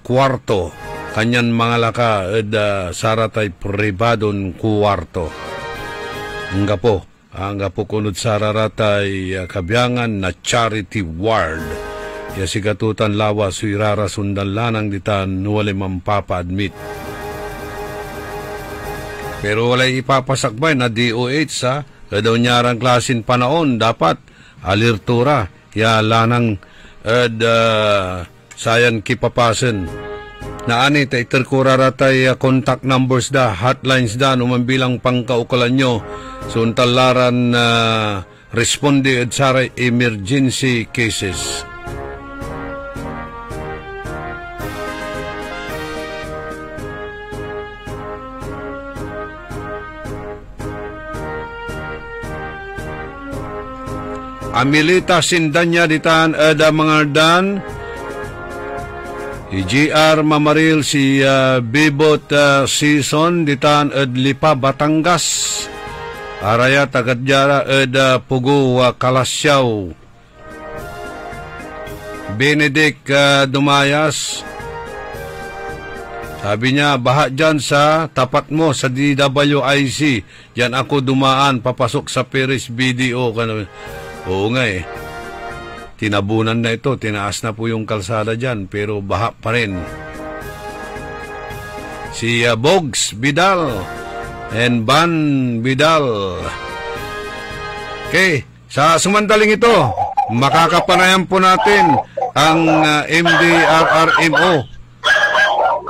kwarto kanyan mga laka at saratay pribadon kwarto angga po kunod sararatay kabyangan na charity ward ya sigatutan lawa so irara sundan lanang ditan nuwale mampapa-admit pero walay ipapasakbay na DOH sa kadaw niyarang klasin panaon dapat alertura ya lanang sayan kipapasen na ani tay terkurara tay contact numbers da hotlines da numambilang pangkaukalan nyo suntalaran responde at saray emergency cases. Amilita Sindanya ditan ada mengardan IGR Mamaril si Bibot Season ditan Lipa Batangas araya tagadjara Pugu Kalasyaw Benedict Dumayas sabi niya baha dyan sa tapat mo sa DWIC dyan ako dumaan papasok sa Paris BDO oo nga tinabunan na ito, tinaas na po yung kalsada dyan, pero baha pa rin. Si Bogs Vidal and Ban Vidal. Okay, sa sumandaling ito, makakapanayan po natin ang MDRRMO.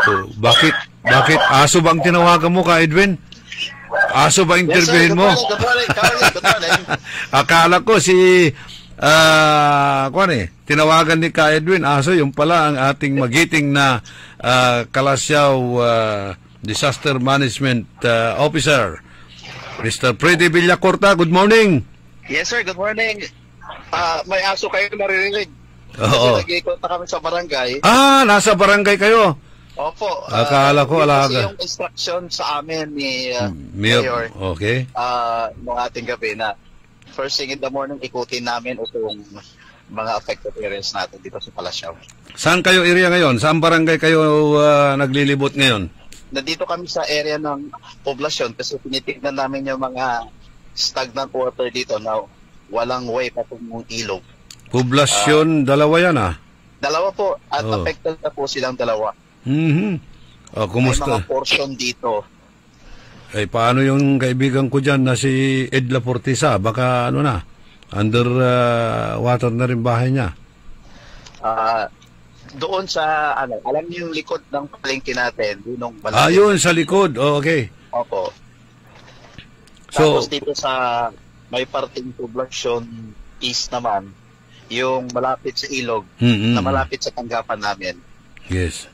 So, bakit aso bang tinawagan mo ka, Edwin? Aso ba interviewin mo? Good morning. Akala ko si tinawagan ni Ka Edwin aso, yung pala ang ating magiting na Kalasyaw Disaster Management Officer Mr. Freddy Villacorta. Good morning. Yes sir, good morning. May aso kayo naririnig. Oo. Kasi nag-ikot na kami sa barangay. Nasa barangay kayo? Opo. Akala ko alaga. Yung instruction sa amin ni Mayor. Okay. Nung ating gabi na first thing in the morning, ikutin namin itong mga affected areas natin dito sa Kalasyaw. Saan kayo area ngayon? Saan barangay kayo naglilibot ngayon? Nandito kami sa area ng poblasyon kasi tinitignan namin yung mga stagnant water dito na walang way patungong ilog. Poblasyon, dalawa yan Dalawa po, at affected na po silang dalawa. Kumusta? May mga portion dito. Paano yung kaibigan ko dyan na si Edla Portisa? Baka under water na rin bahay niya. Doon sa, alam niyo yung likod ng palengke natin, doon malalim. Yun, sa likod. Okay. Opo. So, tapos dito sa may parting poblasyon east naman, yung malapit sa ilog, na malapit sa tanggapan namin. Yes.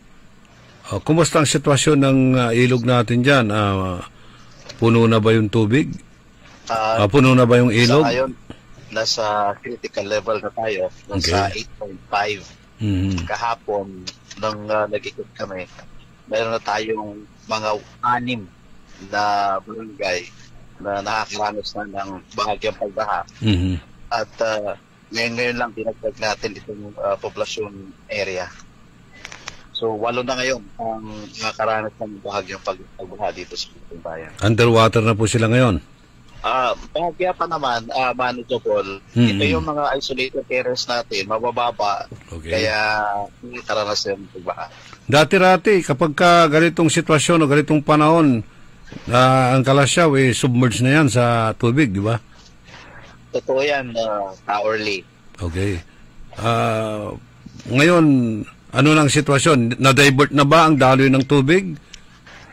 Kumusta ang sitwasyon ng ilog natin dyan? Puno na ba yung tubig? Puno na ba yung ilog? Sa ngayon, nasa critical level na tayo. Nasa 8.5. Kahapon, nang nag-ikot kami, meron na tayong mga 6 na barangay na nakakaranas na ng bahagyang pagbaha. At ngayon lang dinagdag natin itong poblasyon area. So, 8 na ngayon ang nakakaranas ng bahagyang pagbaha dito sa bayan. Underwater na po sila ngayon? Bahagya pa naman, manageable. Ito yung mga isolated areas natin, mabababa. Okay. Kaya hindi karanas yung pagbaha. Dati-rati, kapag ganitong sitwasyon o ganitong panahon, ang Kalasyaw, submerged na yan sa tubig, di ba? Totoo yan, hourly. Okay. Ngayon, ano nang sitwasyon? Na-divert na ba ang daloy ng tubig?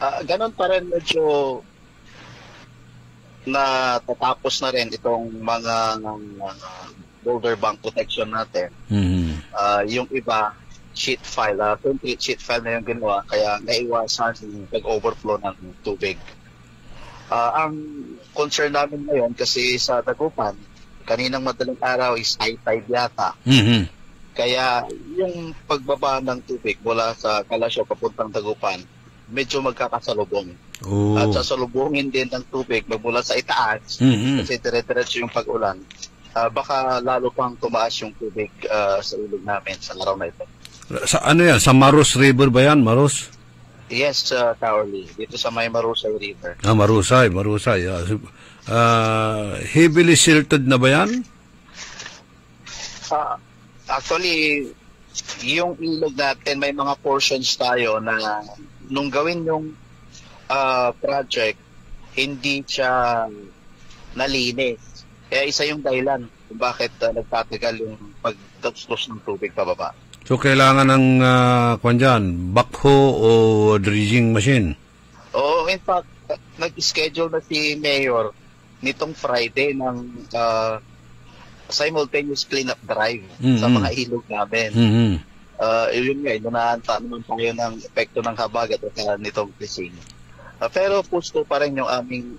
Ganon pa rin, medyo natatapos na rin itong mga boulder bank protection natin. Yung iba, sheet file, concrete sheet file na yung ginawa, kaya naiwasan yung pag-overflow ng tubig. Ang concern namin ngayon kasi sa Dagupan, kaninang madaling araw is high tide yata. Kaya yung pagbaba ng tubig mula sa Kalasyaw papuntang Dagupan, medyo magkakasalubong. At sasalubungin din ng tubig magmula sa itaas, kasi dire-diretso yung pag-ulan. Baka lalo pang tumaas yung tubig sa ilog namin sa araw na ito. Sa ano yan? Sa Maros River ba yan? Maros? Yes, Kaorly. Dito sa may Marusay River. Marusay. Heavily silted na ba yan? Actually, yung ilog natin, may mga portions tayo na nung gawin yung project, hindi siya nalinis. Kaya isa yung dahilan kung bakit nagtatagal yung pagtapos ng tubig pababa. So, kailangan ng backhoe o dredging machine? Oo, in fact, nag-schedule na si Mayor nitong Friday ng simultaneous cleanup drive sa mga ilog namin. Yun nga, inunahan naman tayo ng epekto ng habagat at nitong fishing. Pero pusto pa rin yung aming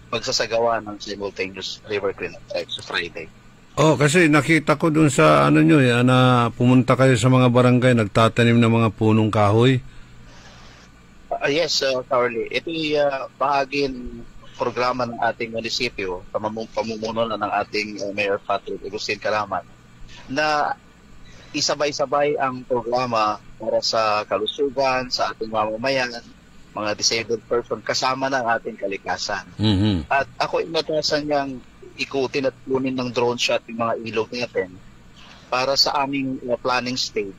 pagsasagawa ng simultaneous river cleanup drive sa Friday. Kasi nakita ko dun sa nyo, na pumunta kayo sa mga barangay, nagtatanim ng mga punong kahoy. Yes, Carly. Ito ay bahagi ng programa ng ating munisipyo, pamumuno na ng ating Mayor Patrick Agustin Caraman, na isabay-sabay ang programa para sa kalusugan, sa ating mamamayan, mga disabled person, kasama ng ating kalikasan. At ako inatasan niyang ikutin at kunin ng drone shot yung mga ilog natin para sa aming planning stage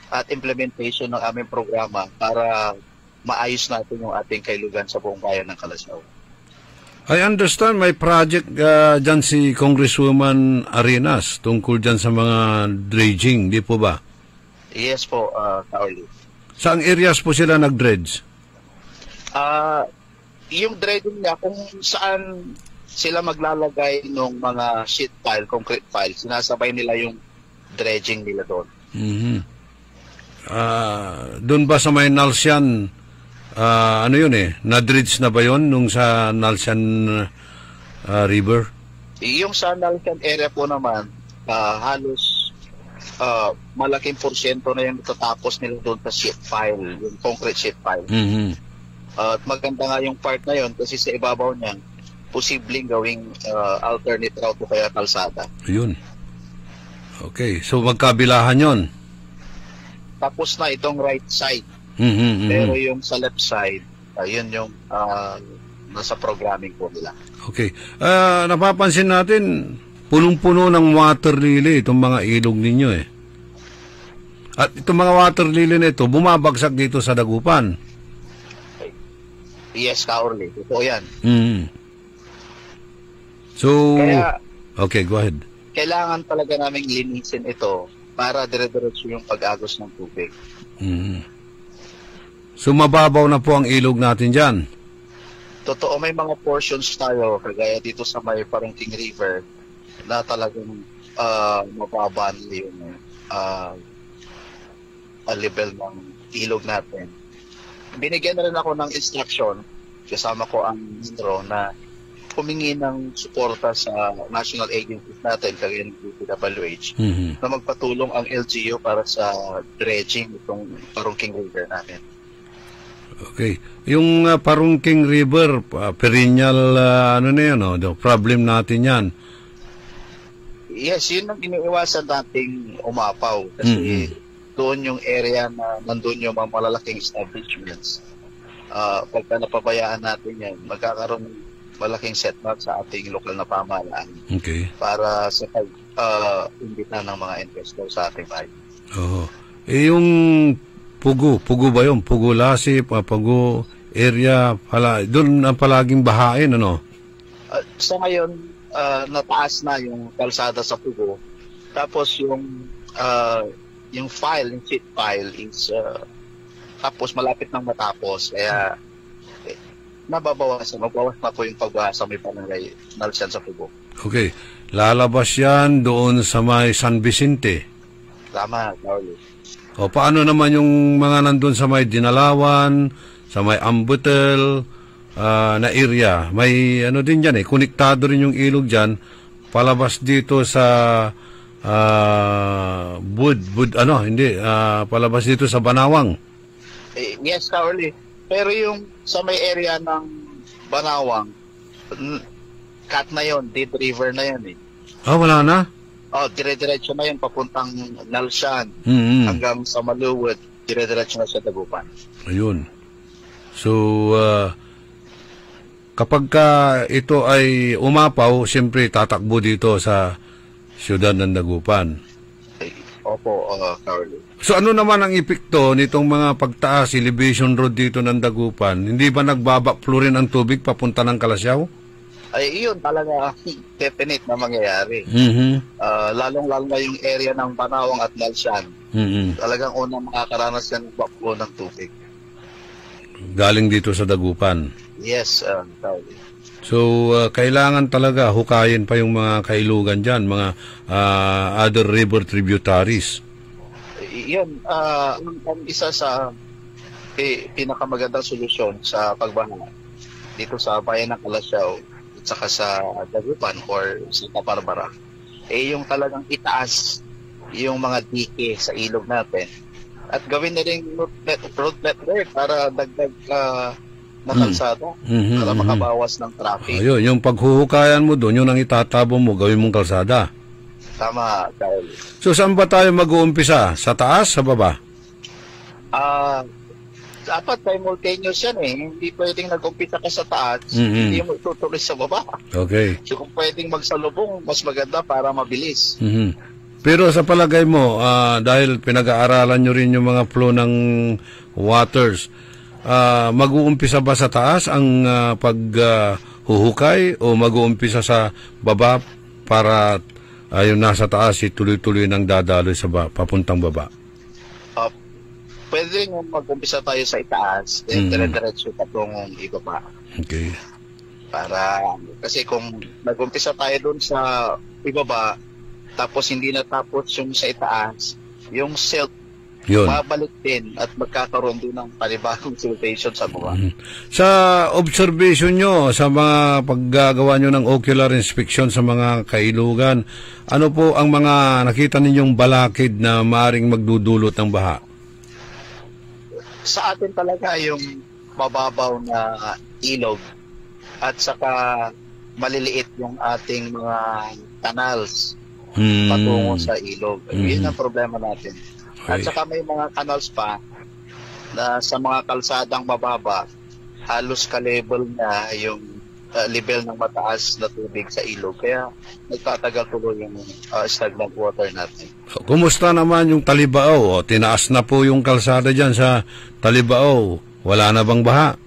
at implementation ng aming programa para maayos natin yung ating kailugan sa buong bayan ng Kalasyaw. I understand may project dyan si Congresswoman Arenas tungkol dyan sa mga dredging, di po ba? Yes po, Carly. Saang areas po sila nag-dredge? Yung dredging niya, kung saan sila maglalagay ng mga sheet pile, concrete pile, sinasabay nila yung dredging nila doon. Doon ba sa may Nalsian, na-dredge na ba yun nung sa Nalsian River? Yung sa Nalsian area po naman, halos malaking porsyento na yung natatapos nila doon sa sheet pile, yung concrete sheet pile. At maganda nga yung part na yun kasi sa ibabaw niya, posibleng gawing alternate route o kaya kalsada. Yun. Okay. So, magkabilahan yun? Tapos na itong right side. Pero yung sa left side, yun yung nasa programming po nila. Okay. Napapansin natin, punong-puno ng water lily itong mga ilog ninyo eh. At itong mga water lily na ito, bumabagsak dito sa Dagupan. Yes, Kaorly. Ito yan. So, kaya, okay, go ahead. Kailangan talaga naming linisin ito para dire-diretso yung pag-agos ng tubig. So, mababaw na po ang ilog natin dyan? Totoo, may mga portions tayo, kagaya dito sa may Parungking River, na talagang mababa na yung level ng ilog natin. Binigyan na rin ako ng instruction, kasama ko ang Mindro, na humingi ng suporta sa national agencies natin, kagaya ng DPWH, na magpatulong ang LGU para sa dredging itong Parungking River natin. Okay. Yung Parungking River, perennial, problem natin yan. Yes, yun ang iniiwasan nating umapaw. Kasi doon yung area na nandun yung mga malalaking establishments. Pagka napabayaan natin yan, magkakaroon malaking setback sa ating lokal na pamahalaan. Okay. Para sa pag-imbita ng mga investor sa ating bayan. Yung Pugo ba yun? Pugo Lasip, Pugo area, doon ang palaging bahain, ano? Sa ngayon, nataas na yung kalsada sa Pugo. Tapos yung sheet pile is tapos malapit nang matapos. Kaya magbawas na po yung pagbaha sa may barangay Nalsian sa Pugo. Okay. Lalabas yan doon sa may San Vicente. Tama, Carly. O paano naman yung mga nandun sa may Dinalawan, sa may Ambutel na area? May ano din dyan konektado rin yung ilog dyan, palabas dito sa palabas dito sa Banawang. Yes, Carly. Pero yung sa may area ng Banawang, cut na yon, Dead River na yan Wala na? Dire-diretso na yun, papuntang Nalshan, hanggang sa Maluwod, dire-diretso na sa Dagupan. Ayun. So, kapag ito ay umapaw, siyempre tatakbo dito sa siyudad ng Dagupan. Opo, Carly. So, ano naman ang epekto nitong mga pagtaas, elevation road dito ng Dagupan? Hindi ba nagbabakflow rin ang tubig papunta ng Kalasyaw? Ay, yun talaga definite na mangyayari. Lalong-lalo na yung area ng Banawang at Nalshan. Talagang unang makakaranas yan ng backflow ng tubig. Galing dito sa Dagupan. Yes, Carly. So, kailangan talaga hukayin pa yung mga kailugan dyan, mga other river tributaries. Yun, ang isa sa pinakamagandang solusyon sa pagbaha dito sa bayan ng Kalasyaw at saka sa Dagupan or Santa Barbara, yung talagang itaas yung mga dike sa ilog natin at gawin na rin road network para dagdag na kalsada para makabawas ng traffic. Ayun, yung paghuhukayan mo doon, yun ang itatabo mo, gawin mong kalsada. Tama, Carly. So, saan ba tayo mag-uumpisa? Sa taas, sa baba? Dapat simultaneous yan Hindi pwedeng nag-umpisa ka sa taas, hindi mo itutuloy sa baba. Okay. So, kung pwedeng magsalubong, mas maganda para mabilis. Pero sa palagay mo, dahil pinag-aaralan nyo rin yung mga flow ng waters, mag-uumpisa ba sa taas ang paghuhukay o mag-uumpisa sa baba para yung nasa taas tuloy-tuloy nang dadaloy sa papuntang baba? Pwede rin mag-umpisa tayo sa itaas, dire-diretso patungong ibaba. Okay. Kasi kung nag-umpisa tayo doon sa ibaba, tapos hindi natapos yung sa itaas, yung silt, babalik din at magkakaroon din ng panibagong siltation sa baba. Sa observation nyo, sa mga paggagawa nyo ng ocular inspection sa mga kailugan, ano po ang mga nakita ninyong balakid na maaaring magdudulot ng baha? Sa atin talaga yung mababaw na ilog at saka maliliit yung ating mga canals patungo sa ilog. Yun ang problema natin. At saka may mga canals pa na sa mga kalsadang mababa, halos ka-level na yung level ng mataas na tubig sa ilog. Kaya nagtatagal tuloy yung stagnant water natin. Kumusta naman yung Talibao? Tinaas na po yung kalsada dyan sa Talibao. Wala na bang baha?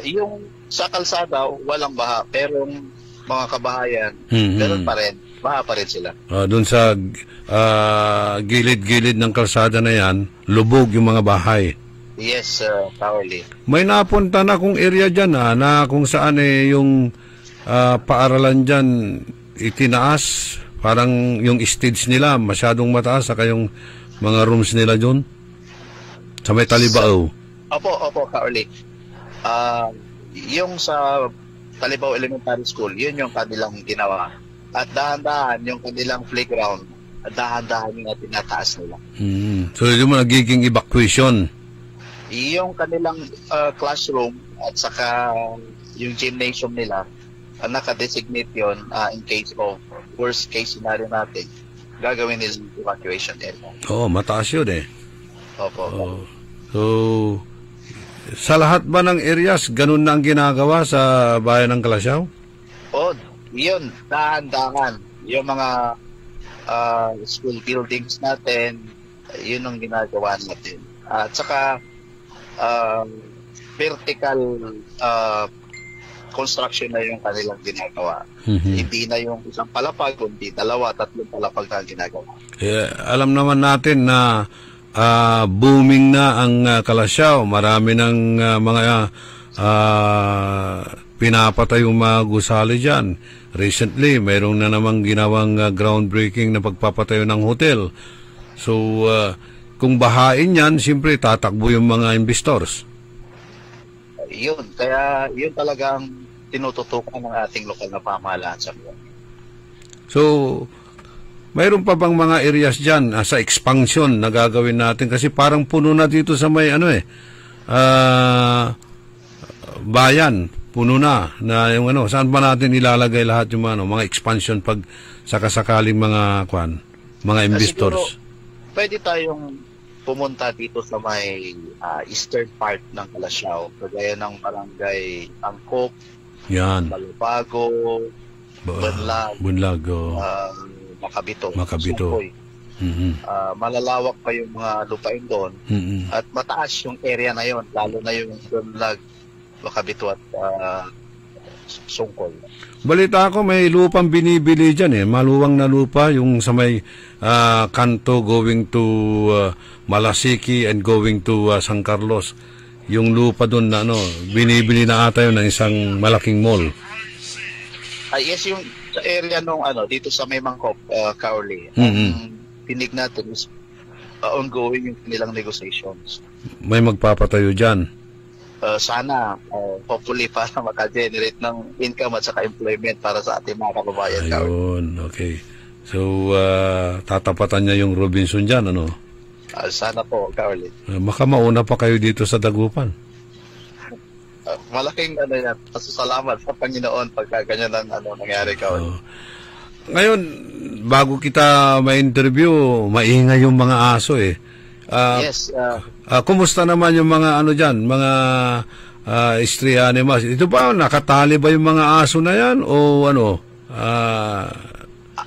Yung sa kalsada, walang baha. Pero yung mga kabahayan, ganoon pa rin. Baha pa rin sila. Doon sa gilid-gilid ng kalsada na yan, lubog yung mga bahay. Yes, Pauli. May napunta na kung area dyan na kung saan yung paaralan dyan itinaas. Parang yung stage nila masyadong mataas saka yung mga rooms nila dyan sa may Talibao. Opo, Pauli. Yung sa Talibao Elementary School, yun yung kanilang ginawa. At dahan-dahan yung kanilang playground, at dahan-dahan yung tinataas nila. So yung nagiging evacuation? Yung kanilang classroom at saka yung gymnasium nila, naka-designate yun in case of worst case scenario natin, gagawin nilang evacuation area. Oo, mataas yun Opo. So, sa lahat ba ng areas, ganun na ang ginagawa sa bayan ng Kalasyaw? Yun, dahan-dahan. Yung mga school buildings natin, yun ang ginagawa natin. At saka, vertical construction na yung kanilang ginagawa. Hindi na yung isang palapag, kundi 2, 3 palapag na ginagawa. Alam naman natin na booming na ang Kalasyaw. Marami ng mga pinapatay yung mga gusali dyan. Recently, mayroong na namang ginawang groundbreaking na pagpapatayo ng hotel So, kung bahain yan, siyempre tatakbo yung mga investors. Yun, kaya yun talagang tinututukan ng ating lokal na pamahalaan sa buwan. So, mayroon pa bang mga areas dyan sa expansion na gagawin natin? Kasi parang puno na dito sa may bayan, puno na yung saan ba natin ilalagay lahat yung mga expansion pag sakasakaling mga investors? Siguro, pwede tayong pumunta dito sa may eastern part ng Calasiao, kagaya ng barangay Angkop, Balubago, Bunlag, Makabito. Sukoy. Malalawak pa yung mga lupain doon at mataas yung area na yon, lalo na yung Bunlag, Makabito at Sungkoy. Balita ko may lupang binibili dyan maluwang na lupa yung sa may kanto going to Malasiki and going to San Carlos. Yung lupa doon na binibili na ata yun ng isang malaking mall. Yes, yung area nung dito sa may Mangkok, Kauli. Tinig natin is ongoing yung kanilang negotiations. May magpapatayo dyan? Sana, hopefully para maka-generate ng income at saka employment para sa ating mga kababayan. Ayun, okay. So, tatapatan niya yung Robinson dyan, sana po, Carly. Baka mauna pa kayo dito sa Dagupan. Malaking yan, pasasalamat sa Panginoon pagka ganyan ang nangyari, Carly. Ngayon, bago kita ma-interview, maingay yung mga aso yes. Kumusta naman yung mga dyan, mga stray animals? Ito ba, nakatali ba yung mga aso na yan o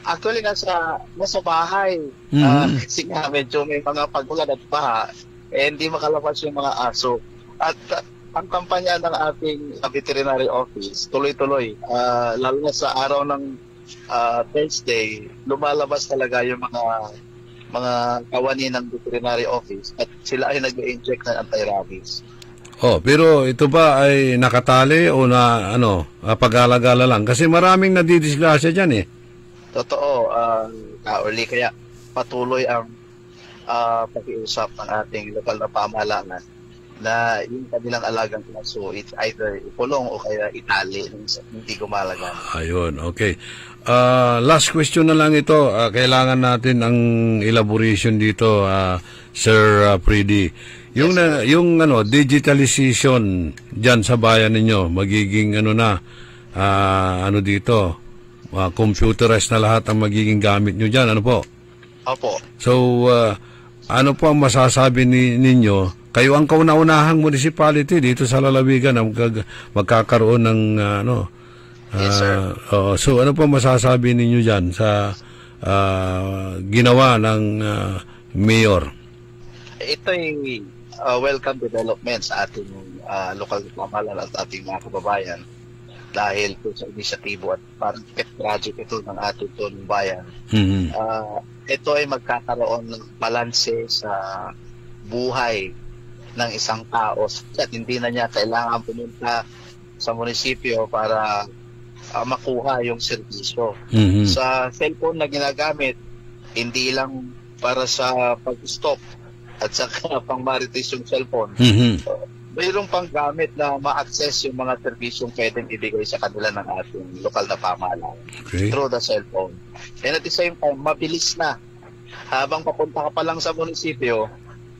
Actually, nasa bahay. Kasi nga, medyo may mga pagulan at baha, hindi makalabas yung mga aso. At ang kampanya ng ating veterinary office, tuloy-tuloy. Lalo na sa araw ng Thursday, lumalabas talaga yung mga kawani ng veterinary office at sila ay nag-inject ng anti-rabies. Pero ito ba ay nakatali o na pag-alagala lang? Kasi maraming nadidisgrasya dyan Totoo, Kauli, kaya patuloy ang pag-iusap ng ating lokal na pamahalaan na yung kanilang alagang aso, it's either ikulong o kaya itali, hindi gumalaga. Ayun, okay. Last question na lang ito. Kailangan natin ang elaboration dito, Sir Pridi. Yung digitalization diyan sa bayan ninyo, magiging dito, computerized na lahat ang magiging gamit nyo diyan, po? Opo. So, ano po ang masasabi ninyo? Kayo ang kauna-unahang municipality dito sa Lalawigan na magkakaroon ng yes, sir. So ano po masasabi ninyo dyan sa ginawa ng mayor? Ito'y welcome development sa ating lokal na pamahalaan at ating mga kababayan dahil po sa inisyatibo at parang pet project ito ng ating tunong bayan. Ito ay magkakaroon ng balanse sa buhay ng isang tao at hindi na niya kailangan pumunta sa munisipyo para makuha yung serbisyo. Sa cellphone na ginagamit, hindi lang para sa pag-stop at saka pang marites yung cellphone. Mayroong pang gamit na ma-access yung mga serbisyong pwedeng ibigay sa kanila ng ating lokal na pamahalaan through the cellphone. And at the same time, mabilis na. Habang papunta ka pa lang sa munisipyo,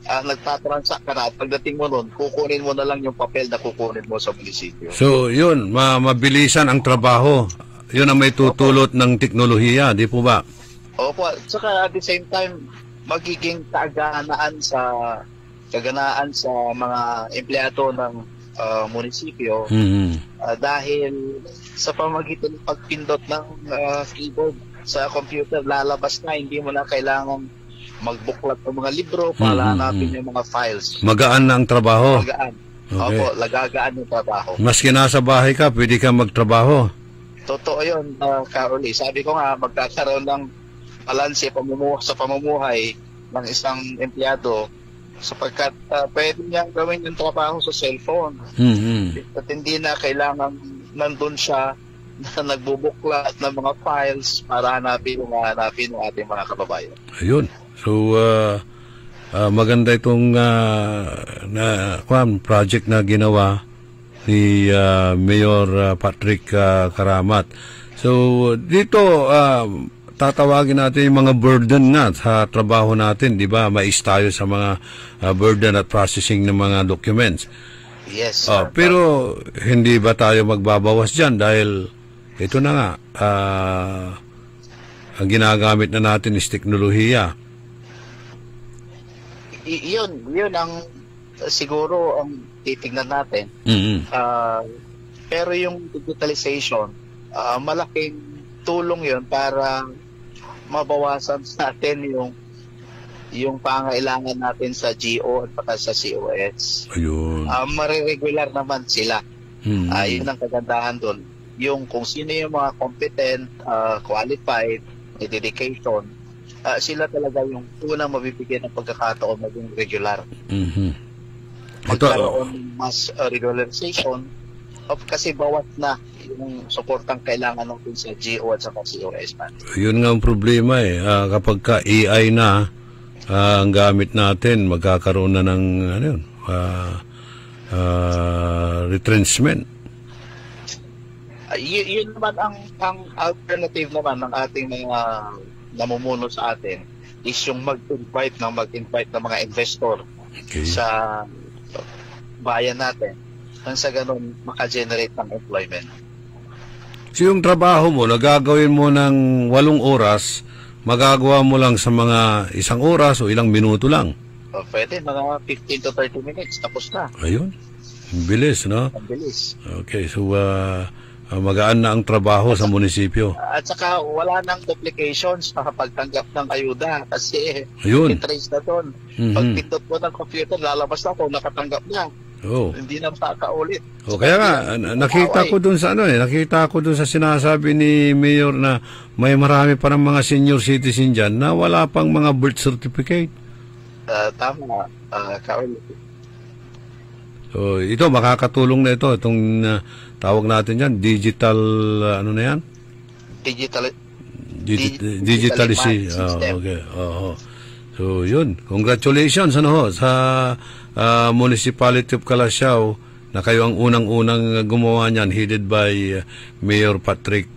nagtatransact ka na at pagdating mo nun, kukunin mo na lang yung papel na kukunin mo sa munisipyo. So, yun, mabilisan ang trabaho. Yun ang may tutulot ng teknolohiya, di po ba? Opo, at saka at the same time, magiging kaganaan sa mga empleyado ng munisipyo dahil sa pamagitan ng pagpindot ng keyboard sa computer, lalabas na, hindi mo na kailangan magbuklat ng mga libro para hanapin yung mga files. Magaan na ang trabaho. Magaan. Okay. Opo, lagagaan yung trabaho. Maski nasa bahay ka, pwede ka magtrabaho. Totoo yun, Caroli. Sabi ko nga, magkakaroon ng balanse sa pamumuhay ng isang empleyado sapagkat pwede niyang gawin yung trabaho sa cellphone. At hindi na kailangan nandun siya na nagbubuklat ng mga files para hanapin yung ating mga kababayan. Ayun. So, maganda itong project na ginawa ni Mayor Patrick Karamat. So, dito, tatawagin natin yung mga burden nga sa trabaho natin, di ba? Mais tayo sa mga burden at processing ng mga documents. Yes. Pero hindi ba tayo magbabawas dyan dahil ito na nga, ang ginagamit na natin is teknolohiya. Yun ang siguro ang titignan natin. Pero yung digitalization, malaking tulong yun para mabawasan natin yung pangailangan natin sa GO at saka sa COS. Ayun. Mariregular naman sila. Yun ang kagandahan doon. Yung kung sino yung mga competent, qualified, may dedication, sila talaga yung unang mabibigyan ng pagkakataon maging regular. Magkaroon mas regularization kasi bawas na yung suportang kailangan natin sa GO at saka COS man. Yun nga ang problema kapag ka AI na ang gamit natin, magkakaroon na ng retrenchment. Yun naman ang alternative naman ng ating mga namumuno sa atin is yung mag-invite ng mga investor sa bayan natin nang sa ganun maka-generate ng employment. So yung trabaho mo, nagagawin mo ng 8 oras, magagawa mo lang sa mga 1 oras o ilang minuto lang? Pwede, mga 15 to 30 minutes, tapos na. Ayun, bilis, no? Bilis. Okay, so magaan na ang trabaho sa munisipyo. At saka wala nang duplications sa pagtanggap ng ayuda kasi i-trace na doon. Pag pindot mo ng computer, lalabas na kung nakatanggap na. Hindi na makakaulit. Kaya nga, nakita ko dun sa sinasabi ni Mayor na may marami pa ng mga senior citizen dyan na wala pang mga birth certificate. Tama, Carl. So, ito, makakatulong na itong tawag natin yan, digital, ano na yan? Digitalization. Okay. So, yun. Congratulations, sa Municipality of Calasiao na kayo ang unang-unang gumawa niyan, headed by Mayor Patrick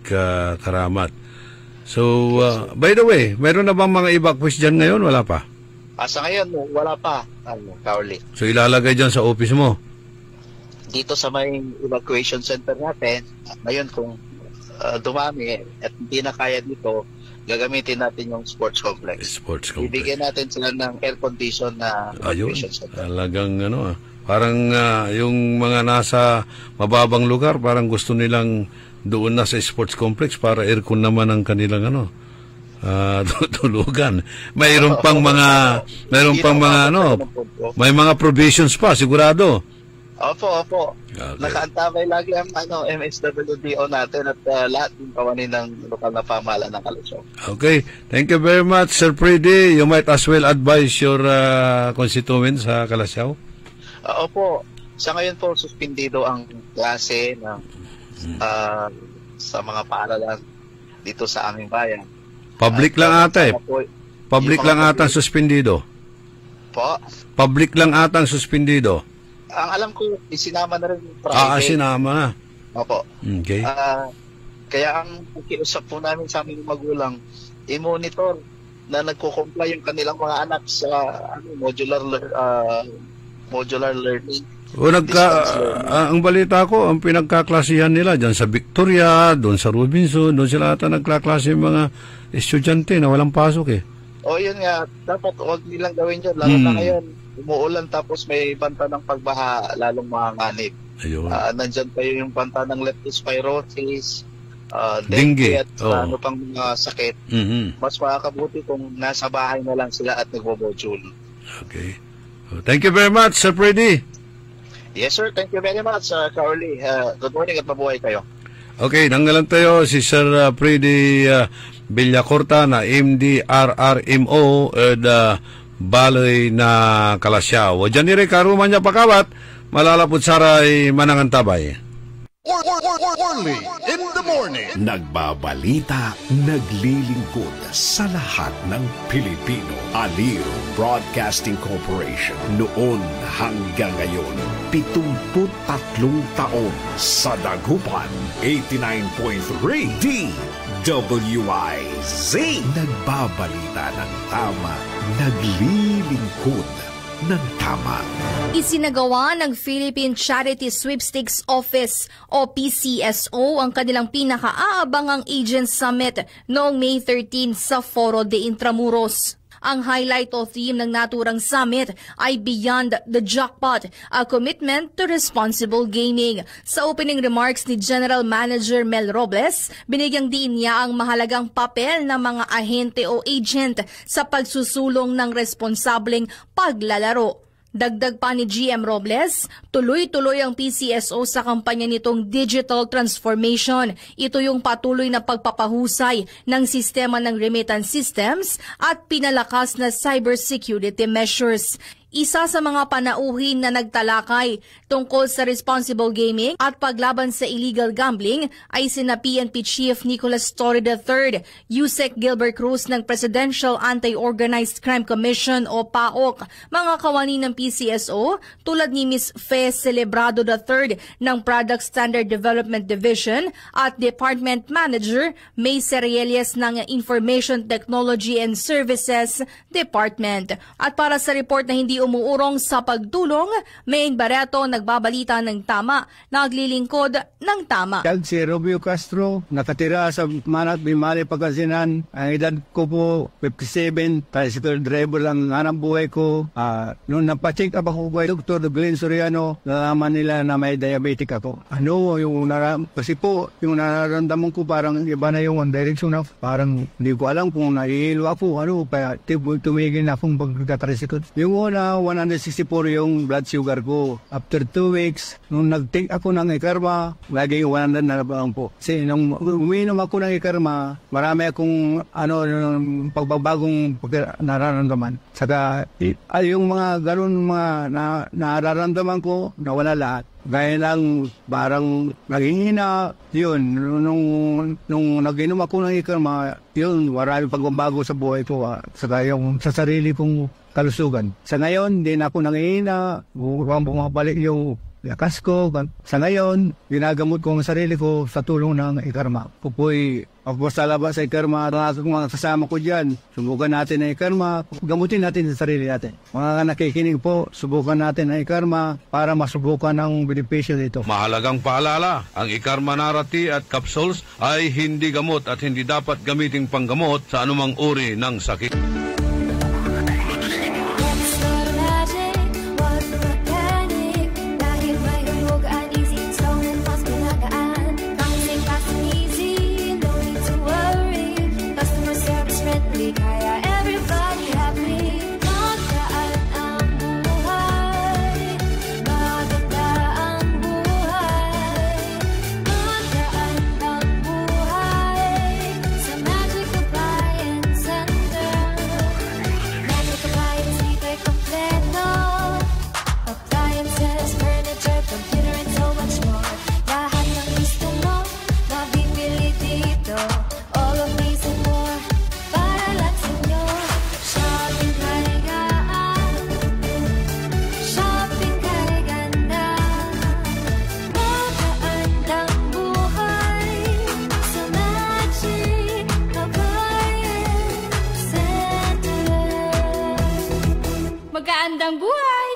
Karamat. So, by the way, meron na bang mga evacuees dyan ngayon? Wala pa? Sa ngayon, wala pa, Carly. So, ilalagay dyan sa office mo? Dito sa may evacuation center natin, ngayon kung dumami at hindi na kaya dito, gagamitin natin yung sports complex. Ibigyan natin sila ng air condition na evacuation center. Talagang parang yung mga nasa mababang lugar, parang gusto nilang doon na sa sports complex para aircon naman ang kanilang tulugan. Mayroon pang mga may mga provisions pa sigurado. Opo. Okay. Nakaantabay lagi ang MSWDO natin at lahat ng kawanin ng lokal na pamahalaan ng Calasiao. Okay. Thank you very much, Sir Freddy. You might as well advise your constituents sa Calasiao. Opo. Sa ngayon po, suspendido ang klase ng sa mga paaralan dito sa aming bayan. Public lang ata Public lang ata suspendido. Po? Public lang ata suspendido. Ang alam ko, isinama na rin private. Sinama na. Opo. Okay. Kaya ang pakiusap po namin sa aming magulang, i-monitor na nagko-comply yung kanilang mga anak sa modular learning. Ang balita ko, ang pinagkaklasihan nila dyan sa Victoria, doon sa Robinson, doon sila ata nagkaklase yung mga estudyante na walang pasok yun nga, dapat huwag nilang gawin dyan. Lalo na ngayon, umuulan tapos may banta ng pagbaha, lalong mahanganib. Nandyan pa yung banta ng leptospirosis, dengue at ano pang mga sakit. Mas makakabuti kung nasa bahay na lang sila at nagbo-module. Okay. Thank you very much, Sir Freddy. Yes, sir. Thank you very much, Carly. Good morning at mabuhay kayo. Okay, nanggalan tayo si Sir Freddy Villacorta na MD RRMO Balay na Calasiao. Diyan nire karuman niya pakawat, malalapot saray manangantabay. Only in the morning. Nagbabalita, naglilingkod sa lahat ng Pilipino. Aliw Broadcasting Corporation. Noon hanggang ngayon, 73 taon sa Dagupan. 89.3 DWIZ. Nagbabalita ng tama, naglilingkod ng tama. Isinagawa ng Philippine Charity Sweepstakes Office o PCSO ang kanilang pinakaabangang Agent Summit noong May 13 sa Foro de Intramuros. Ang highlight o theme ng naturang summit ay Beyond the Jackpot, a commitment to responsible gaming. Sa opening remarks ni General Manager Mel Robles, binigyang diin niya ang mahalagang papel ng mga ahente o agent sa pagsusulong ng responsableng paglalaro. Dagdag pa ni GM Robles, tuloy-tuloy ang PCSO sa kampanya nitong digital transformation. Ito yung patuloy na pagpapahusay ng sistema ng remittance systems at pinalakas na cybersecurity measures. Isa sa mga panauhin na nagtalakay tungkol sa responsible gaming at paglaban sa illegal gambling ay sina PNP Chief Nicolas Torre III, Yusek Gilbert Cruz ng Presidential Anti-Organized Crime Commission o PAOC, mga kawani ng PCSO tulad ni Ms. Fe Celebrado III ng Product Standard Development Division at Department Manager May Serieles ng Information Technology and Services Department. At para sa report na hindi umuurong sa pagtulong, Maine Barreto nagbabalita ng tama, naglilingkod ng tama. Si Romeo Castro, nakatira sa Manat, Bimali, Pagkasinan. Ang edad ko po, 57, tricycle driver lang ang buhay ko. Noong napacheck up ako kay Dr. Glenn Soriano, nalaman nila na may diabetic ako. Kasi po, yung nararamdaman ko parang iba na yung direction na parang hindi ko alam kung nahihilo ako, kaya tumigil na akong pagkatricycle. Yung 164 yung blood sugar ko. After 2 weeks, nung nag-take ako ng Ikarma, laging 100 na lang po. Kasi nung uminom ako ng Ikarma, marami akong pagbabagong nararamdaman. Saka yung mga ganun mga nararamdaman ko, nawala lahat. Gaya lang, parang naghihina, yun, nung nag-inom ako ng Ikarma, yun, marami pagbabago sa buhay ko, saka yung sa sarili kong kalusugan. Sa ngayon, hindi na ako nangihina, bumabalik yung lakas ko. Sa ngayon, ginagamot ko ang sarili ko sa tulong ng Ikarma. Pupoy, ako sa labas sa Ikarma, mga kasama ko dyan, subukan natin ang Ikarma, gamutin natin sa sarili natin. Mga nakikinig po, subukan natin ang Ikarma para masubukan ang benepisyo dito. Mahalagang paalala, ang Ikarma Narati at capsules ay hindi gamot at hindi dapat gamiting panggamot sa anumang uri ng sakit.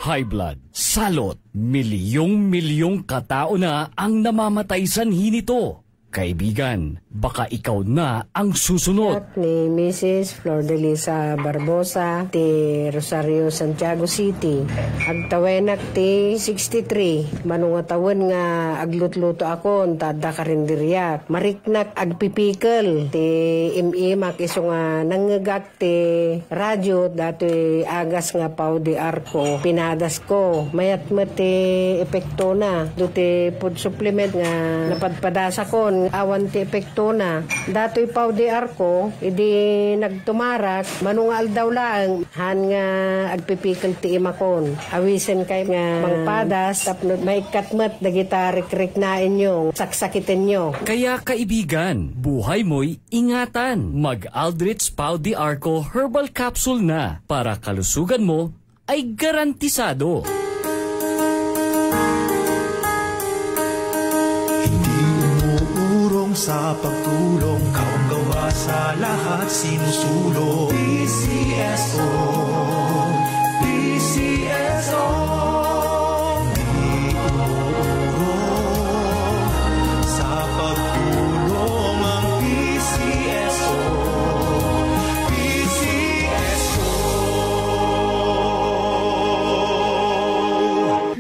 High blood, salot, milyong-milyong katao na ang namamatay sanhi nito. Kaibigan, baka ikaw na ang susunod. At ni Mrs. Flor de Lisa Barbosa, ti Rosario, Santiago City. Agtawenak ti 63. Manungatawan nga aglutluto ako, tada karinderyak. Mariknak agpipikal. Ti imimak iso nga nangagak ti radyo, dati agas nga pao di arko. Pinadas ko. Mayat mo ti epekto na. Do ti food supplement nga napadpadasa ko. Awan ti epekto na. Dato'y Paudi Arco, idi nagtumarak, manungal daw lang, han nga agpipikil ti imakon. Awisen kay nga mangpadas, tapno may katmat, dagita rik-rik na inyong, saksakitin nyo. Kaya kaibigan, buhay mo'y ingatan. Mag-Aldrich Paudi Arco Herbal Capsule na para kalusugan mo ay garantisado. Sa pagtulong, kaong gawa sa lahat sinusulong. PCSO, PCSO, di umurong sa pagtulong ang PCSO, PCSO.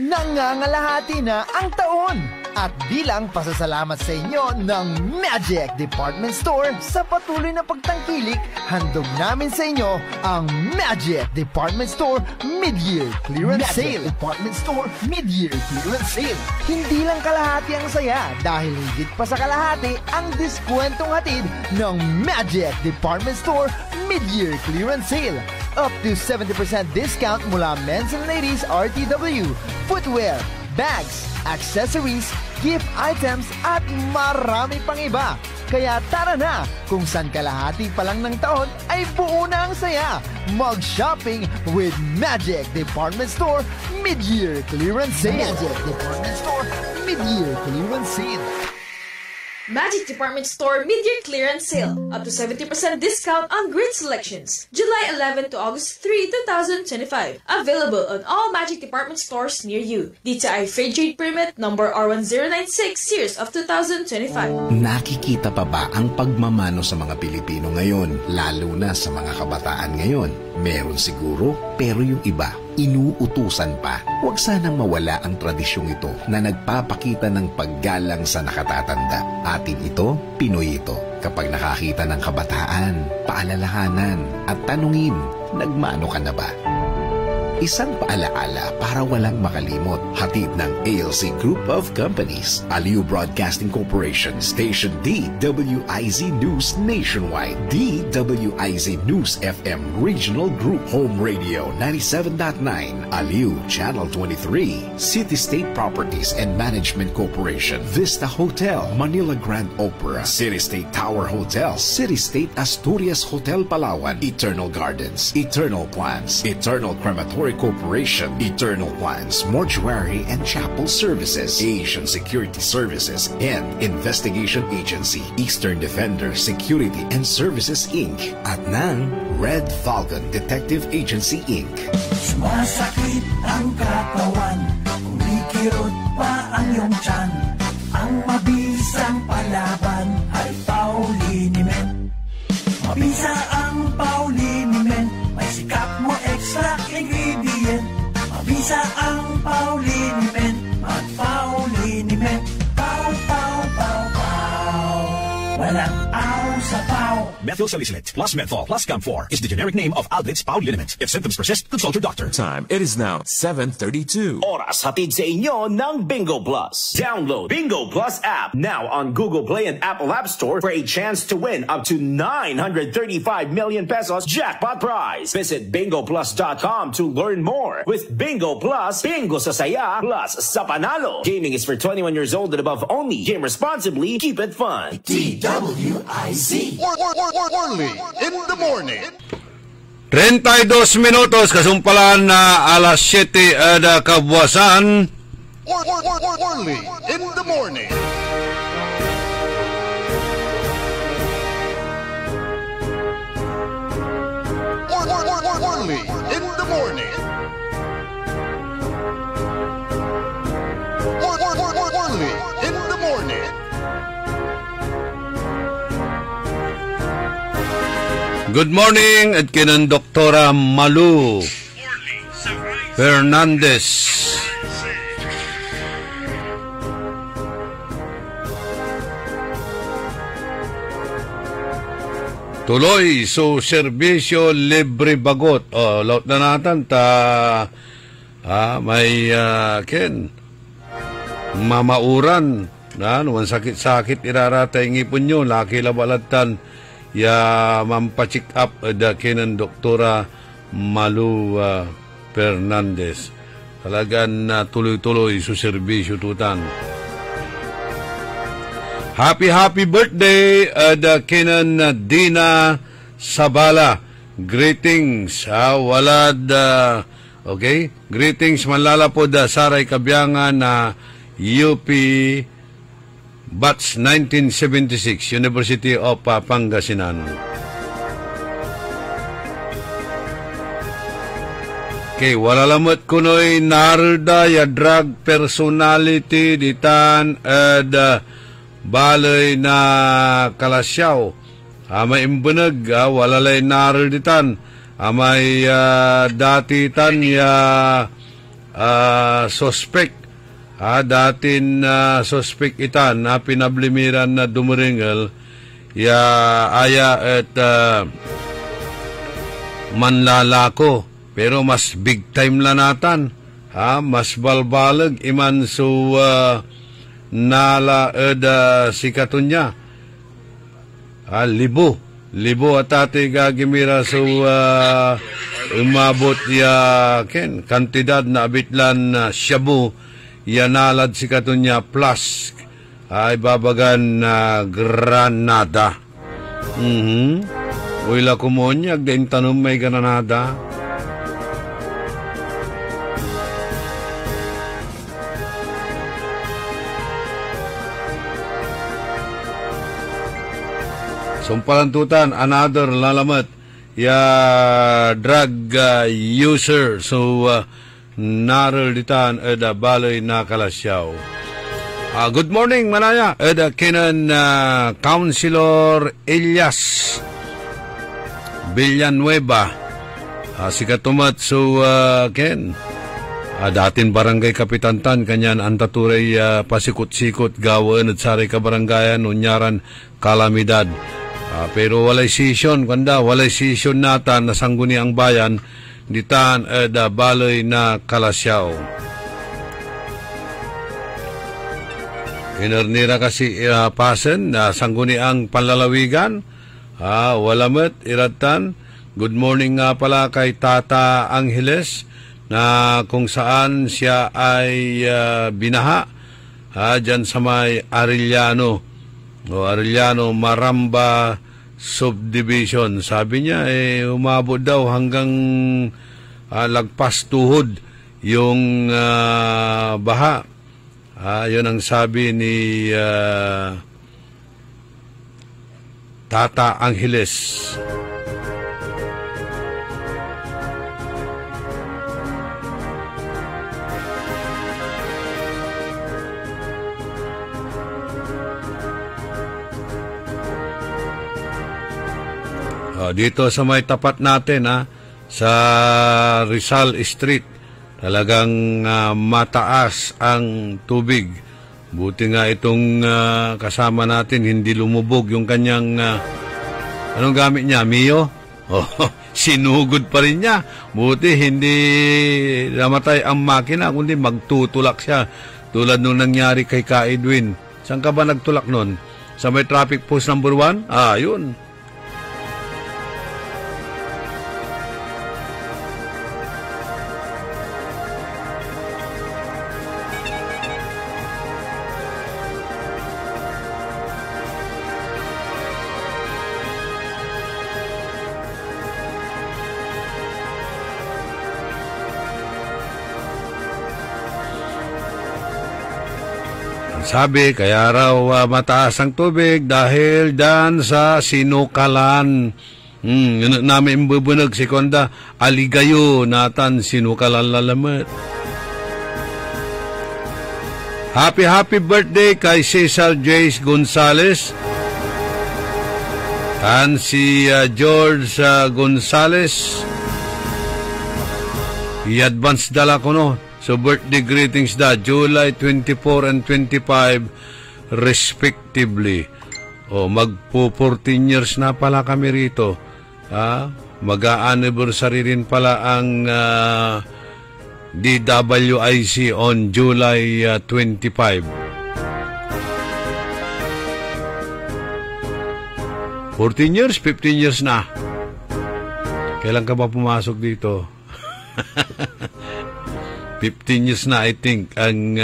Nangangalahati na ang taon. At bilang pasasalamat sa inyo ng Magic Department Store sa patuloy na pagtangkilik, handog namin sa inyo ang Magic Department Store Mid-Year Clearance Sale. Department Store Mid-Year Clearance Sale. Hindi lang kalahati ang saya dahil higit pa sa kalahati ang diskwentong hatid ng Magic Department Store Mid-Year Clearance Sale. Up to 70% discount mula men's and ladies RTW, footwear, bags, accessories, gift items at marami pang iba. Kaya tara na, kung saan kalahati pa lang ng taon ay buo na ang saya. Mag-shopping with Magic Department Store Mid-Year Clearance Sale. Magic Department Store Mid-Year Clearance Sale. Magic Department Store Mid-Year Clearance Sale. Up to 70% discount on great selections. July 11 to August 3, 2025. Available on all Magic Department stores near you. DTI Fair Trade Permit number R1096 series of 2025. Nakikita pa ba ang pagmamano sa mga Pilipino ngayon? Lalo na sa mga kabataan ngayon. Meron siguro, pero yung iba, inuutusan pa. Huwag sanang mawala ang tradisyong ito na nagpapakita ng paggalang sa nakatatanda. Atin ito, Pinoy ito. Kapag nakakita ng kabataan, paalalahanan at tanungin, nagmano ka na ba? Isang paalaala para walang makalimot. Hatid ng ALC Group of Companies, Aliw Broadcasting Corporation, Station DWIZ News Nationwide, DWIZ News FM Regional Group, Home Radio 97.9, Aliw Channel 23, City State Properties and Management Corporation, Vista Hotel, Manila Grand Opera, City State Tower Hotel, City State Asturias Hotel Palawan, Eternal Gardens, Eternal Plans, Eternal Crematory Corporation, Eternal Plans, Mortuary and Chapel Services, Asian Security Services, and Investigation Agency, Eastern Defender Security and Services Inc. At ng Red Falcon Detective Agency Inc. Sumasakit ang katawan, kumikirot pa ang iyong tiyan. Ang mabisang palaban ay Pauliniment. Mabisa ang Pauliniment, may sikap mo extra ingredient. Mabisa ang Pauliniment, mag-Pauliniment. Pau, pau, pau, pau. Walang aw sa pau. Methyl salicylate plus menthol plus Camphor is the generic name of Aldrich Pauliniment. If symptoms persist, consult your doctor. Time. It is now 7:32. Oras hatid sa inyo ng Bingo Plus. Download Bingo Plus app now on Google Play and Apple App Store for a chance to win up to 935 million pesos jackpot prize. Visit bingoplus.com to learn more. With Bingo Plus, bingo sa saya plus sa panalo. Gaming is for 21 years old and above only. Game responsibly. Keep it fun. DWIZ. Only in the morning. 32 minutos, kasumpalan na alas 7 na kabuwasan. Only in the morning. Only in the morning. Only in the morning. Good morning at kinan Doktora Malu Fernandez. Tuloy so serbisyo libre bagot. Laut na natin ta may ken mamauran Nuwan sakit-sakit iraratay ngipon nyo, laki labalatan, ya mampacheck up da kinan Doktora Malu Fernandez. Talagang tuloy-tuloy sa serbisyo tutan. Happy birthday da kinan Dina Sabala. Greetings. Walad, okay? Greetings manlalapod Saray Kabiangan na UP Batch 1976, University of Pangasinan. Okay, wala lamot kunoy narda ya drug personality ditan balay na Kalasyaw. May imbeneg, wala lay narditan. May dati tan ya suspect. Datin suspect itan na pinablimiran na dumaringal ya aya at manlalako. Pero mas big time la natan. Mas balbalag iman so nala sikatunya. Libo at ati gagimira so umabot ya kantidad na abitlan shabu yanalad si katunya plus ay babagan Granada. Wala kumonyag din tanong may Granada. Sumpalantutan, another lalamat ya drug user. So naralitan eda balay na Kalasyaw. Good morning Manaya. Eda kinan Councilor Elias Villanueva. Sikatumat so ken datin barangay kapitantan kanyan antaturay pasikot-sikot gawan at saray kabarangayan unyaran kalamidad. Pero walay session natan na sangguni ang bayan ditan da balay na Kalasyaw. Inernira kasi pasen na sangguni ang panlalawigan. Walamat iratan. Good morning nga pala kay Tata Angeles na kung saan siya ay binaha dyan sa may Arellano Maramba Subdivision. Sabi niya umabot daw hanggang lagpas tuhod yung baha. Yun ang sabi ni Tata Angeles. Dito sa may tapat natin sa Rizal Street, talagang mataas ang tubig. Buti nga itong kasama natin hindi lumubog yung kanyang anong gamit niya, Mio? Sinugod pa rin niya. Buti hindi namatay ang makina kundi magtutulak siya tulad nung nangyari kay Ka Edwin. Saan ka ba nagtulak nun? Sa may traffic post number 1? Yun. Sabi, kaya raw mataas ang tubig dahil dyan sa sinukalan. Yun namin bubunag si Konda, aligayo natan sinukalan lalamat. Happy birthday kay Cesar Jace Gonzales. Tan si George Gonzales. I-advance dala ko no. So birthday greetings July 24 and 25 respectively. Magpo 14 years na pala kami rito. Mag-a-anniversary rin pala ang DWIC on July 25. 14 years, 15 years na. Kailan ka ba pumasok dito? 15 years na, I think, ang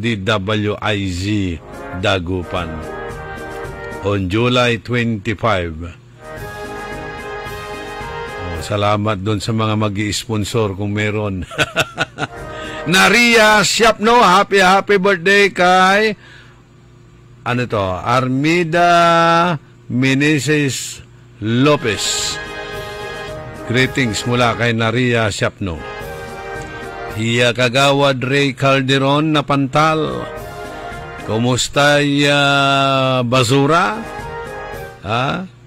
DWIZ Dagupan. On July 25. Salamat doon sa mga mag-i-sponsor kung meron. Naria Siapno, happy birthday kay Armida Meneses Lopez. Greetings mula kay Naria Siapno. Hiya Kagawad Ray Calderon na Pantal. Kumusta basura?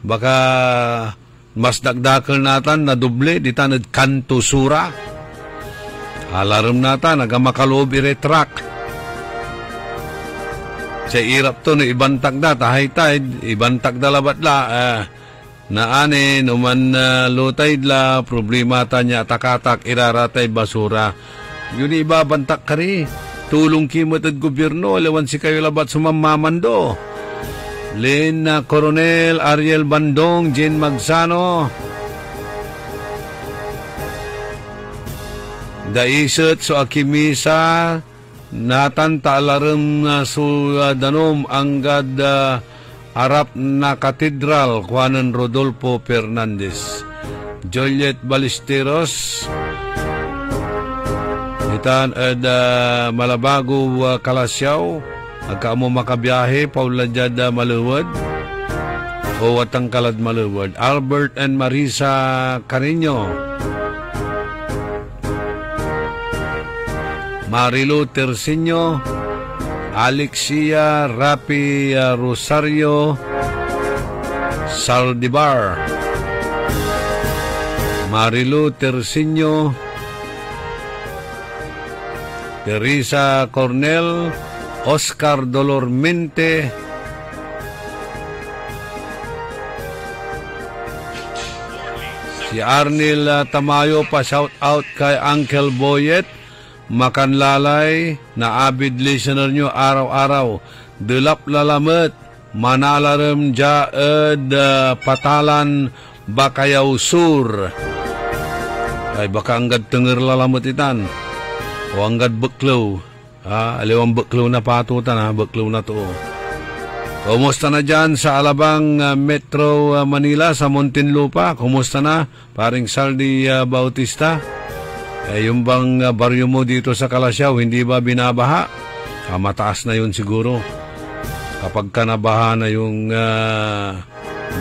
Baka mas dagdakal natan na doble di tanad kanto sura. Alarm natan nagamakalob iretrak. Sa irap to no ibantag da tahaytay ibantag da labatla naane numan lutay la problema tanya takatak iraratay basura. Yun ibabantak kari. Tulong kimot at gobyerno alawan si kayo labat sumamamando. Len Coronel Ariel Bandong, Jen Magsano. Daisot so akimisa natan taalaram so danom anggad arap na katedral Juanan Rodolfo Fernandez. Juliet Ballesteros itan Malabago Kalasyaw. Agka mo makabiyahe, Paula Jada Maluwad o Watang Kalad Maluwad. Albert and Marisa Carino. Marilu Terciño. Alexia Rapi Rosario Saldivar. Marilu Terciño. Teresa Cornel. Oscar Dolormente, si Arnil Tamayo pa shout out kay Uncle Boyet, makanlalay na avid listener nyo araw-araw. Dulap lalamet, manalarem jaed patalan Bakayaw Sur. Ay baka anggad tenger lalamet itan, o anggad beklaw. Aliwang baklaw na patutan baklaw na to. Kumusta na dyan sa Alabang Metro Manila sa Muntinlupa? Kumusta na paring Saldi Bautista? Yung bang baryo mo dito sa Kalasyaw hindi ba binabaha? Mataas na yun siguro. Kapag ka nabaha na yung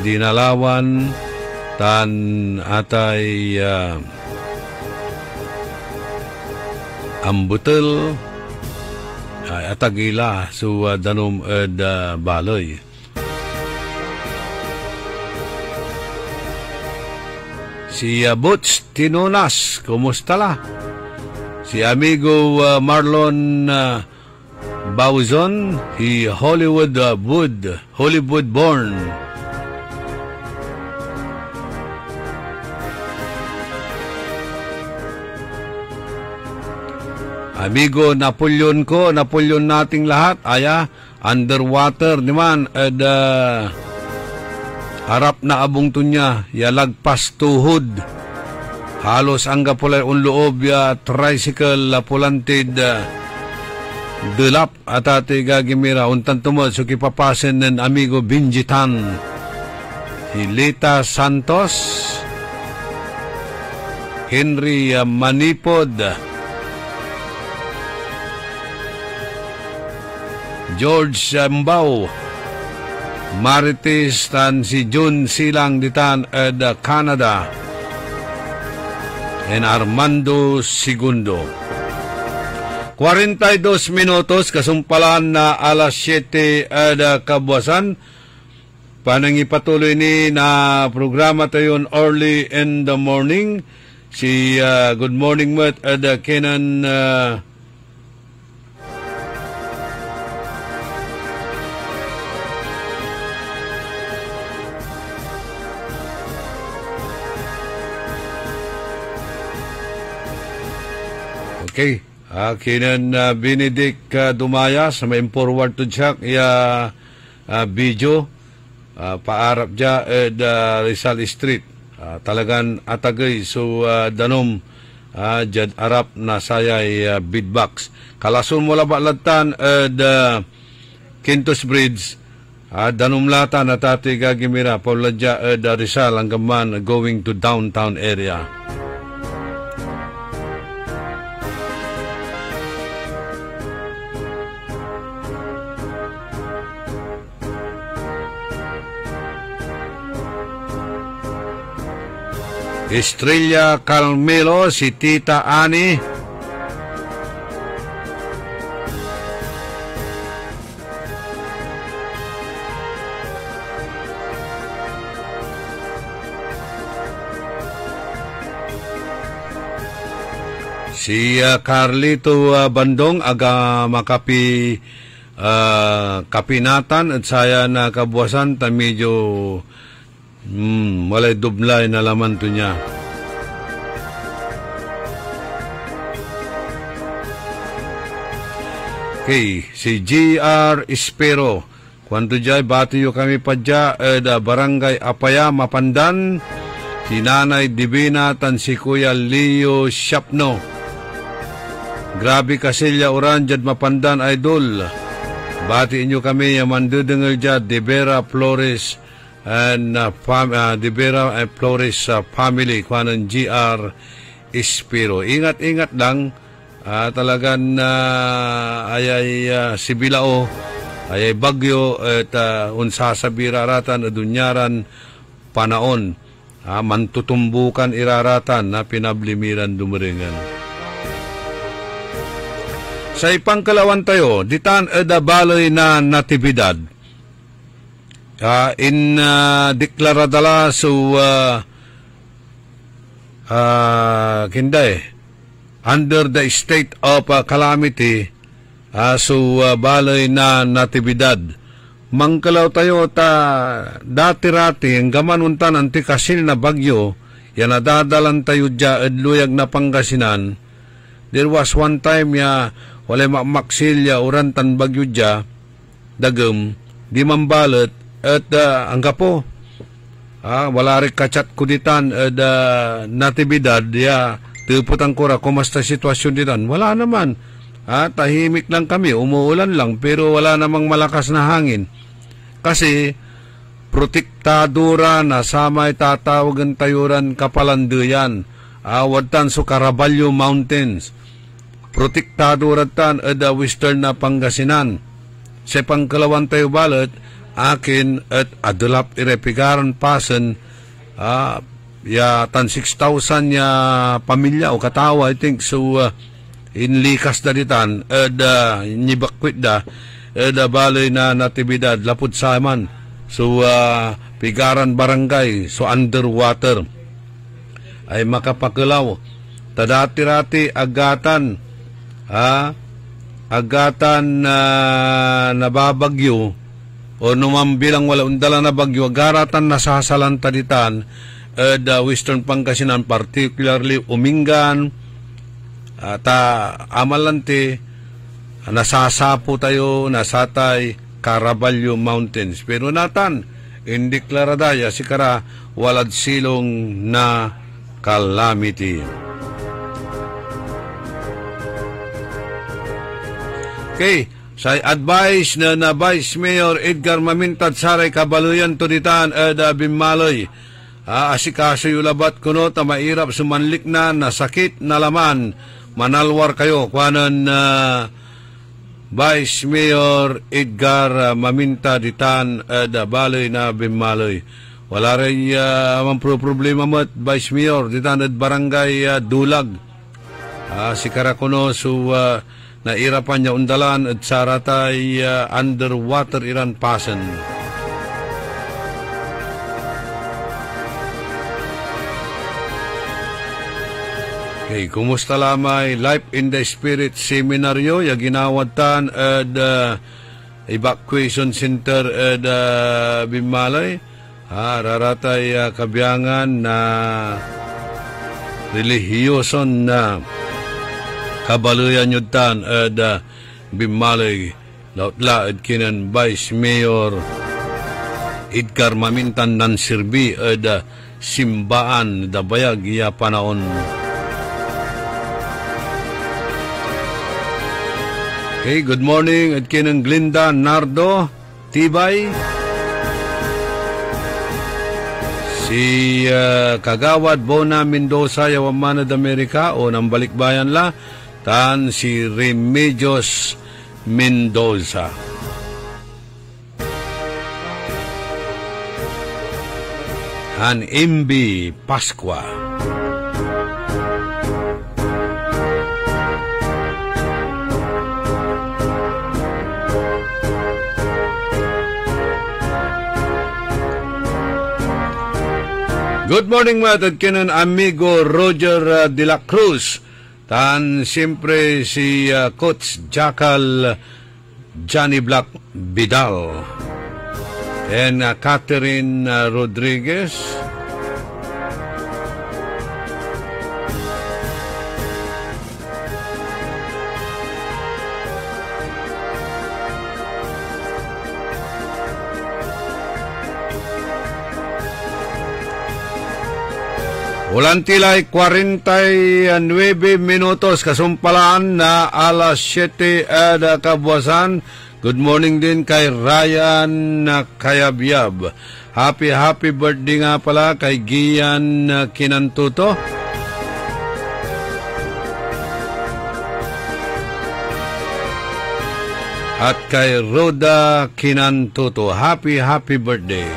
Dinalawan tan atay Ambutel atagila so danom baloy. Si Butch Tinonas, kumusta la? Si amigo Marlon Bauzon, he Hollywood born. Amigo Napoleon ko, Napoleon nating lahat, underwater naman, harap na abong tunya, yalagpas tuhod. Halos ang kapulay unloob tricycle pulantid delap at ati gagimira untan tumod so kipapasen ng amigo Binjitan. Hilita Santos, Henry Manipod, George Mbao, Marites tan si Jun Silang ditan Canada, and Armando Segundo. 42 minutos kasumpalan na alas 7 kabuasan. Panangipatuloy ni na programa tayon early in the morning. Si Good Morning Mat Kenan okay. Kinan Benedict Dumayas may forward to check video paarap dya Rizal Street. Talagan atagay so danom jad arap na sayay beatbox. Kalasun mo labalatan Quintos Bridge. Danom lata na tati gagimira pauladya Rizal hanggaman going to downtown area. Estrella Calmelo, si Tita Ani. Si Carlito Bandong aga makapi kapinatan at saya na kabuwasan ta medyo walay dublay na laman to niya. Okay, si G.R. Espero. Kwanto jay, batiyo kami pa dya, barangay Apaya, Mapandan. Si Nanay Divina, tan si Kuya Leo Shapno. Grabe kasilya oran jad Mapandan, idol. Batiin nyo kami, yamandudengal jad, Devera Flores, and Devera Flores family, kwanan G.R. Espero. Ingat-ingat lang, talagan ayay si Bilao, ayay bagyo, at unsa sa biraratan, adunyaran, panaon, mantutumbukan iraratan na pinablimiran dumaringan. Sa ipangkalawan tayo, ditan da baloy na natibidad. Deklaradala so kinday under the state of calamity so baloy na natibidad. Mangkalaw tayo dati-rati ang gamanuntan anti kasil na bagyo yan nadadalan tayo dya adluyag na Pangasinan. There was one time wala makmaksilya urantan bagyo dya dagem di mambalat at ang kapo wala rin kachat kuditan natibidad tiputang kura kumasta sitwasyon ditan. Wala naman, tahimik lang kami, umuulan lang pero wala namang malakas na hangin kasi protektadura na samay tatawagan tayuran kapalanduyan wadtan so Caraballo Mountains protektadura tan ada western na Pangasinan. Sa pangkalawan tayo balat akin at adulap irepigaran pasen tan 6,000 pamilya o katawa I think so inlikas dalitan nibakwit da baloy na natibidad lapud saman so pigaran barangay so underwater ay makapakulaw tadati-rati agatan nababagyo o numambilang wala undala na bagyo agaratan nasasalan taditan the western Pangasinan particularly Umingan amalante nasasapo tayo nasatay Caraballo Mountains pero natan indeklaradaya sikara walad silong na calamity. Okay, sa advice na Vice Mayor Edgar Mamintad Saray Kabaluyan Tuditan Bimaloy asikaso yulabat kuno ta mairap sumanlik na sakit na laman manalwar kayo kuanan Vice Mayor Edgar Mamintad Ditan Baloy na Bimaloy. Wala rin problema mo Vice Mayor Ditan barangay Dulag sikara kuno so nairapan niya undalan at saratay underwater iran pasen. Okay, kumusta lamay Life in the Spirit seminaryo ya ginawatan at evacuation center at Bimalay raratay kabiyangan na relihiyoson na kabaluyan yutan Bimalay lautla at kinan Vice Mayor Edgar mamintan nan sirbi ed simbaan da bayag iya panaon. Okay, good morning at kinang Glinda Nardo Tibay. Si Kagawad Bona Mendoza Yawamanad Amerika o ng balikbayan la tan si Remedios Mendoza. Han Imbi Pasqua. Good morning mga tadkinan amigo Roger de la Cruz. Tan siyempre si Coach Jackal Johnny Black Vidal. And Catherine Rodriguez. Ulan tilay 49 minutos kasumpalaan na alas 7 kabuwasan. Good morning din kay Ryan Kayabyab. Happy birthday nga pala kay Gian Kinantuto. At kay Roda Kinantuto. Happy birthday.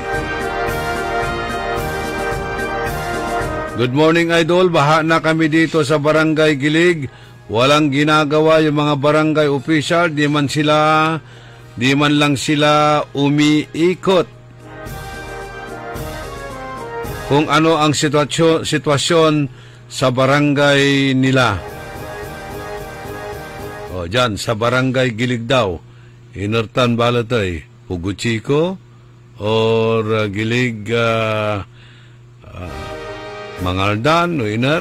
Good morning, Idol. Baha na kami dito sa Barangay Gilig. Walang ginagawa yung mga barangay official. Di man lang sila umiikot. Kung ano ang sitwasyon sa barangay nila. O, dyan, sa Barangay Gilig daw. Inertan balatoy. Puguchiko or Gilig Mangaldan o Iner.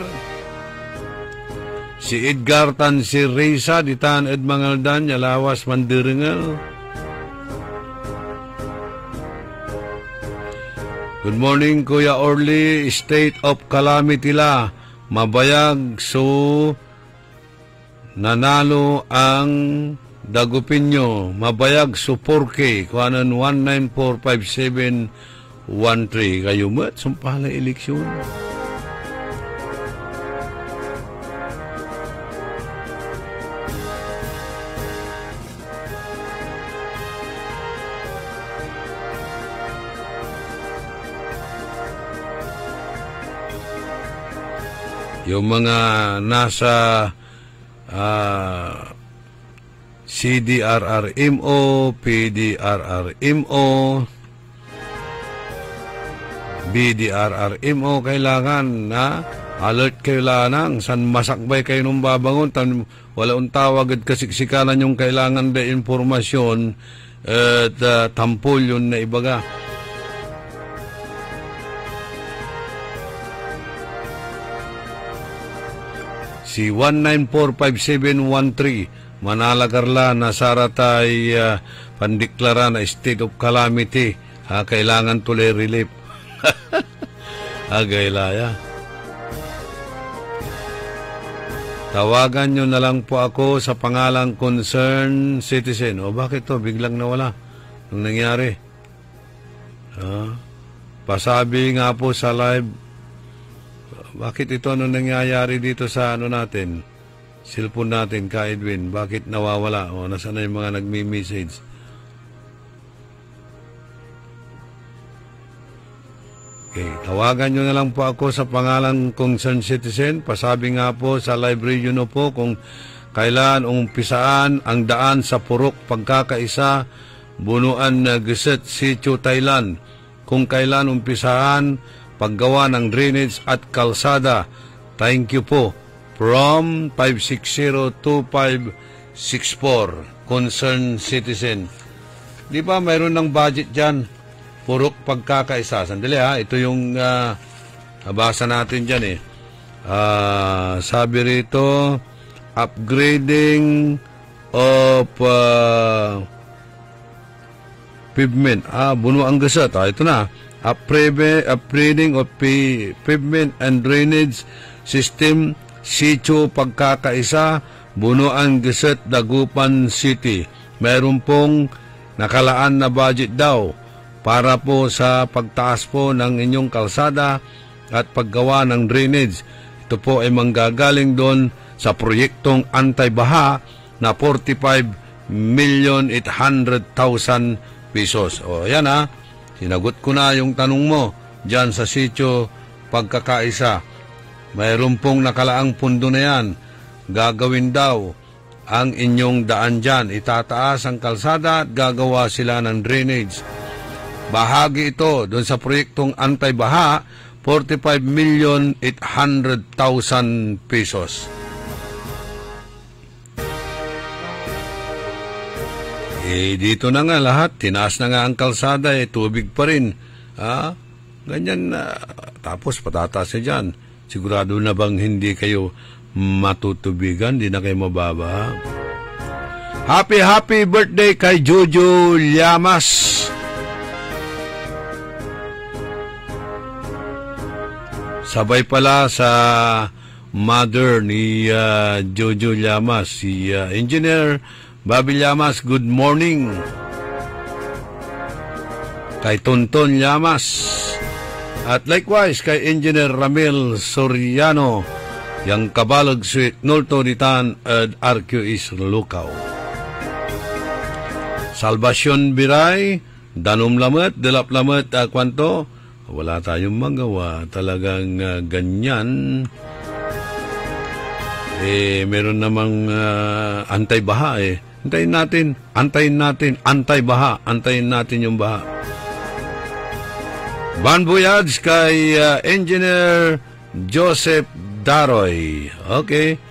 Si Edgar tan si Reza ditan ed Mangaldan Yalawas Mandiringal. Good morning Kuya Orly. State of calamity la. Mabayag so nanalo ang Dagupinyo. Mabayag so 4K. Kuanan 1945713. Kayo mat sumpala eleksyon. Yung mga nasa CDRRMO, PDRRMO, BDRRMO, kailangan na alert kayo lang san masakbay kayo nung babangon wala ang tawag at kasiksikanan yung kailangan na informasyon at tampol yun na ibaga. Si 1945713 manalagarla na saratay pandeklara na state of calamity. Kailangan tuloy relief. Agaylaya. Tawagan nyo na lang po ako sa pangalang Concerned Citizen. O bakit to? Biglang nawala. Nung nangyari. Pasabi nga po sa live. Bakit ito nung nangyayari dito sa natin? Cellphone natin, ka Edwin. Bakit nawawala? O nasaan na yung mga nagmi-message? Okay, tawagan nyo na lang po ako sa pangalang Concerned Citizen. Pasabi nga po sa live radio no po kung kailan umpisaan ang daan sa Purok Pagkakaisa, Bunuan Geset, Sitio, Thailand. Kung kailan umpisaan paggawa ng drainage at kalsada. Thank you po. From 560-2564, Concerned Citizen. Di ba mayroon ng budget dyan? Purok Pagkakaisa. Sandali ito yung nabasa natin dyan sabi rito, upgrading of pavement. Buno ang gasat. Ito na. Upgrading of pavement and drainage system, sitio pagkakaisa, buno ang gasat, Dagupan City. Meron pong nakalaan na budget daw para po sa pagtaas po ng inyong kalsada at paggawa ng drainage. Ito po ay manggagaling doon sa proyektong anti-baha na 45,800,000 pesos. O yan sinagot ko na yung tanong mo dyan sa sitio pagkakaisa. Mayroon pong nakalaang pundo na yan. Gagawin daw ang inyong daan dyan. Itataas ang kalsada at gagawa sila ng drainage. Bahagi ito doon sa proyektong anti-baha, 45,800,000 pesos. Dito na nga lahat, tinaas na nga ang kalsada, tubig pa rin. Ganyan na. Tapos patataas na dyan. Sigurado na bang hindi kayo matutubigan, di na kayo mababa? Happy birthday kay Jojo Llamas. Sabay pala sa mother ni Jojo Llamas, si Engineer Bobby Llamas. Good morning. Kay Tonton Llamas. At likewise kay Engineer Ramil Soriano, yang kabalog suit nulto nitan ad RQS Lukaw. Salvation Biray, Danom Lamet, Delap Lamet, kwanto, wala tayong magawa. Talagang ganyan. Meron namang antay-baha Antayin natin, antay-baha. Antayin natin yung baha. Bon voyage kay Engineer Joseph Daroy. Okay.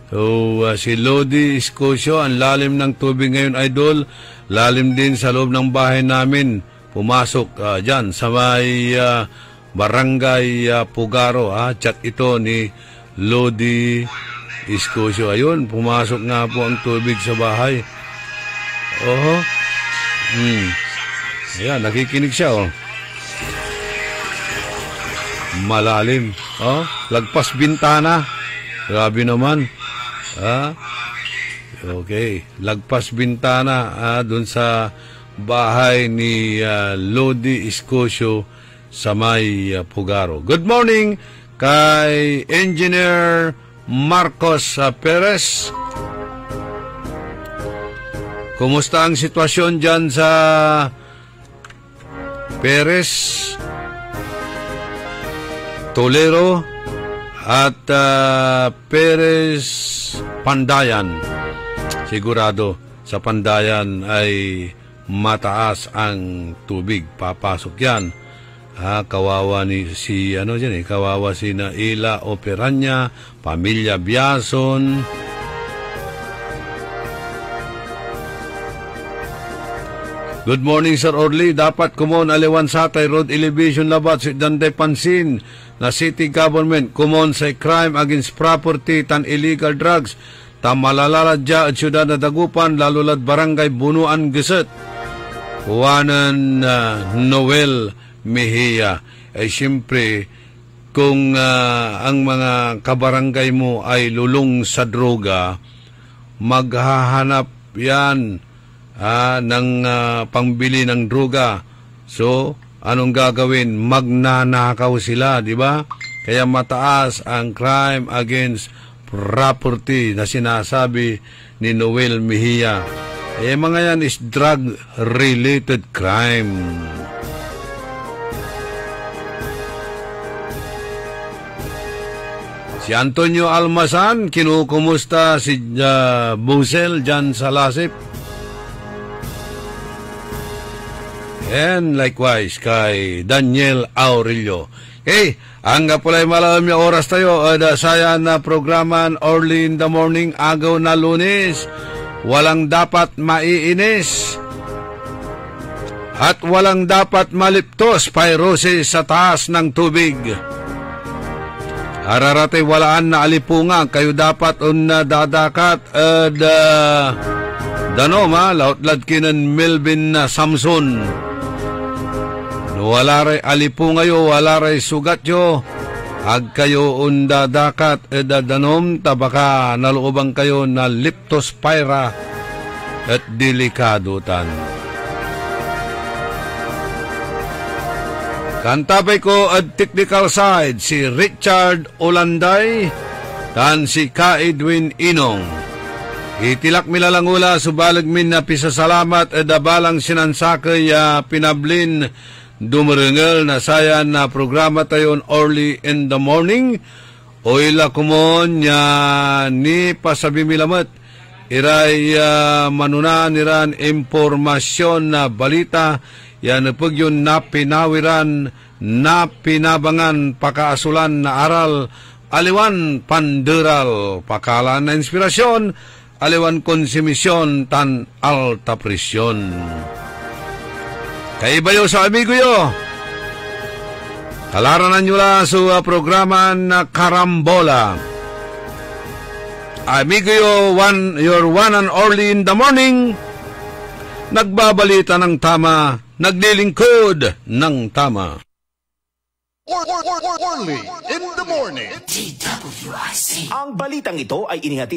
So, si Lodi Escosio, ang lalim ng tubig ngayon, idol. Lalim din sa loob ng bahay namin. Pumasok dyan sa may Barangay Pugaro. Chat ito ni Lodi Escosio. Ayun, pumasok nga po ang tubig sa bahay. Ayan, nakikinig siya. Malalim. Lagpas bintana. Grabe naman. Okay, lagpas bintana dun sa bahay ni Lodi Escosio sa may Pugaro. Good morning kay Engineer Marcos Perez. Kumusta ang sitwasyon dyan sa Perez, Tolero at Perez Pandayan? Sigurado sa Pandayan ay mataas ang tubig. Papasok yan. Kawawa kawawa si Naila Operanya, Pamilya Biason. Good morning, Sir Orly. Dapat kumon aliwan Satay Road Elevation Labat si Danday Pansin na city government kumon sa crime against property tan illegal drugs ta malalaladya at syudad na Dagupan lalulad barangay Bunuan Geset. Juanan Noel Mejia. Siyempre, kung ang mga kabarangay mo ay lulong sa droga, maghahanap yan ng pangbili ng droga. So, anong gagawin? Magnanakaw sila, di ba? Kaya mataas ang crime against property na sinasabi ni Noel Mejia. Mga yan is drug-related crime. Si Antonio Almasan, kinukumusta si Busel dyan sa Lasip. And likewise kay Daniel Aurelio. Ang pulay malam yung oras tayo. Saya na programan early in the morning, agaw na Lunes. Walang dapat maiinis. At walang dapat maliptos, pyrosis sa taas ng tubig. Araratay walaan na alipunga, kayo dapat dadakat Danom ha, lautlad kinan Melvin na Samson. No wala ray alipungayo, wala ray sugatyo, ag kayo undadakat edadanom, tabaka naluubang kayo na leptospira at delikadutan. Kantabay ko at technical side si Richard Olanday tan si Ka Edwin Inong. Itilak milalangula subalag min na pisasalamat dabalang sinansakay pinablin dumarengel na sayan na programa tayon early in the morning. O ila kumon nya ni pasabimilamat iray manunan iran impormasyon na balita yan pag yun na pinawiran na pinabangan pakaasulan na aral aliwan panderal pakalan na inspirasyon aliwan konsumisyon tan alta presyon. Kaibayo sa amigo yo kalaranan nyo la sa programa na Karambola. Amigo yo, your one and only in the morning, nagbabalita ng tama, naglilingkod ng tama. Orly in the morning. Ang balitang ito ay inihatid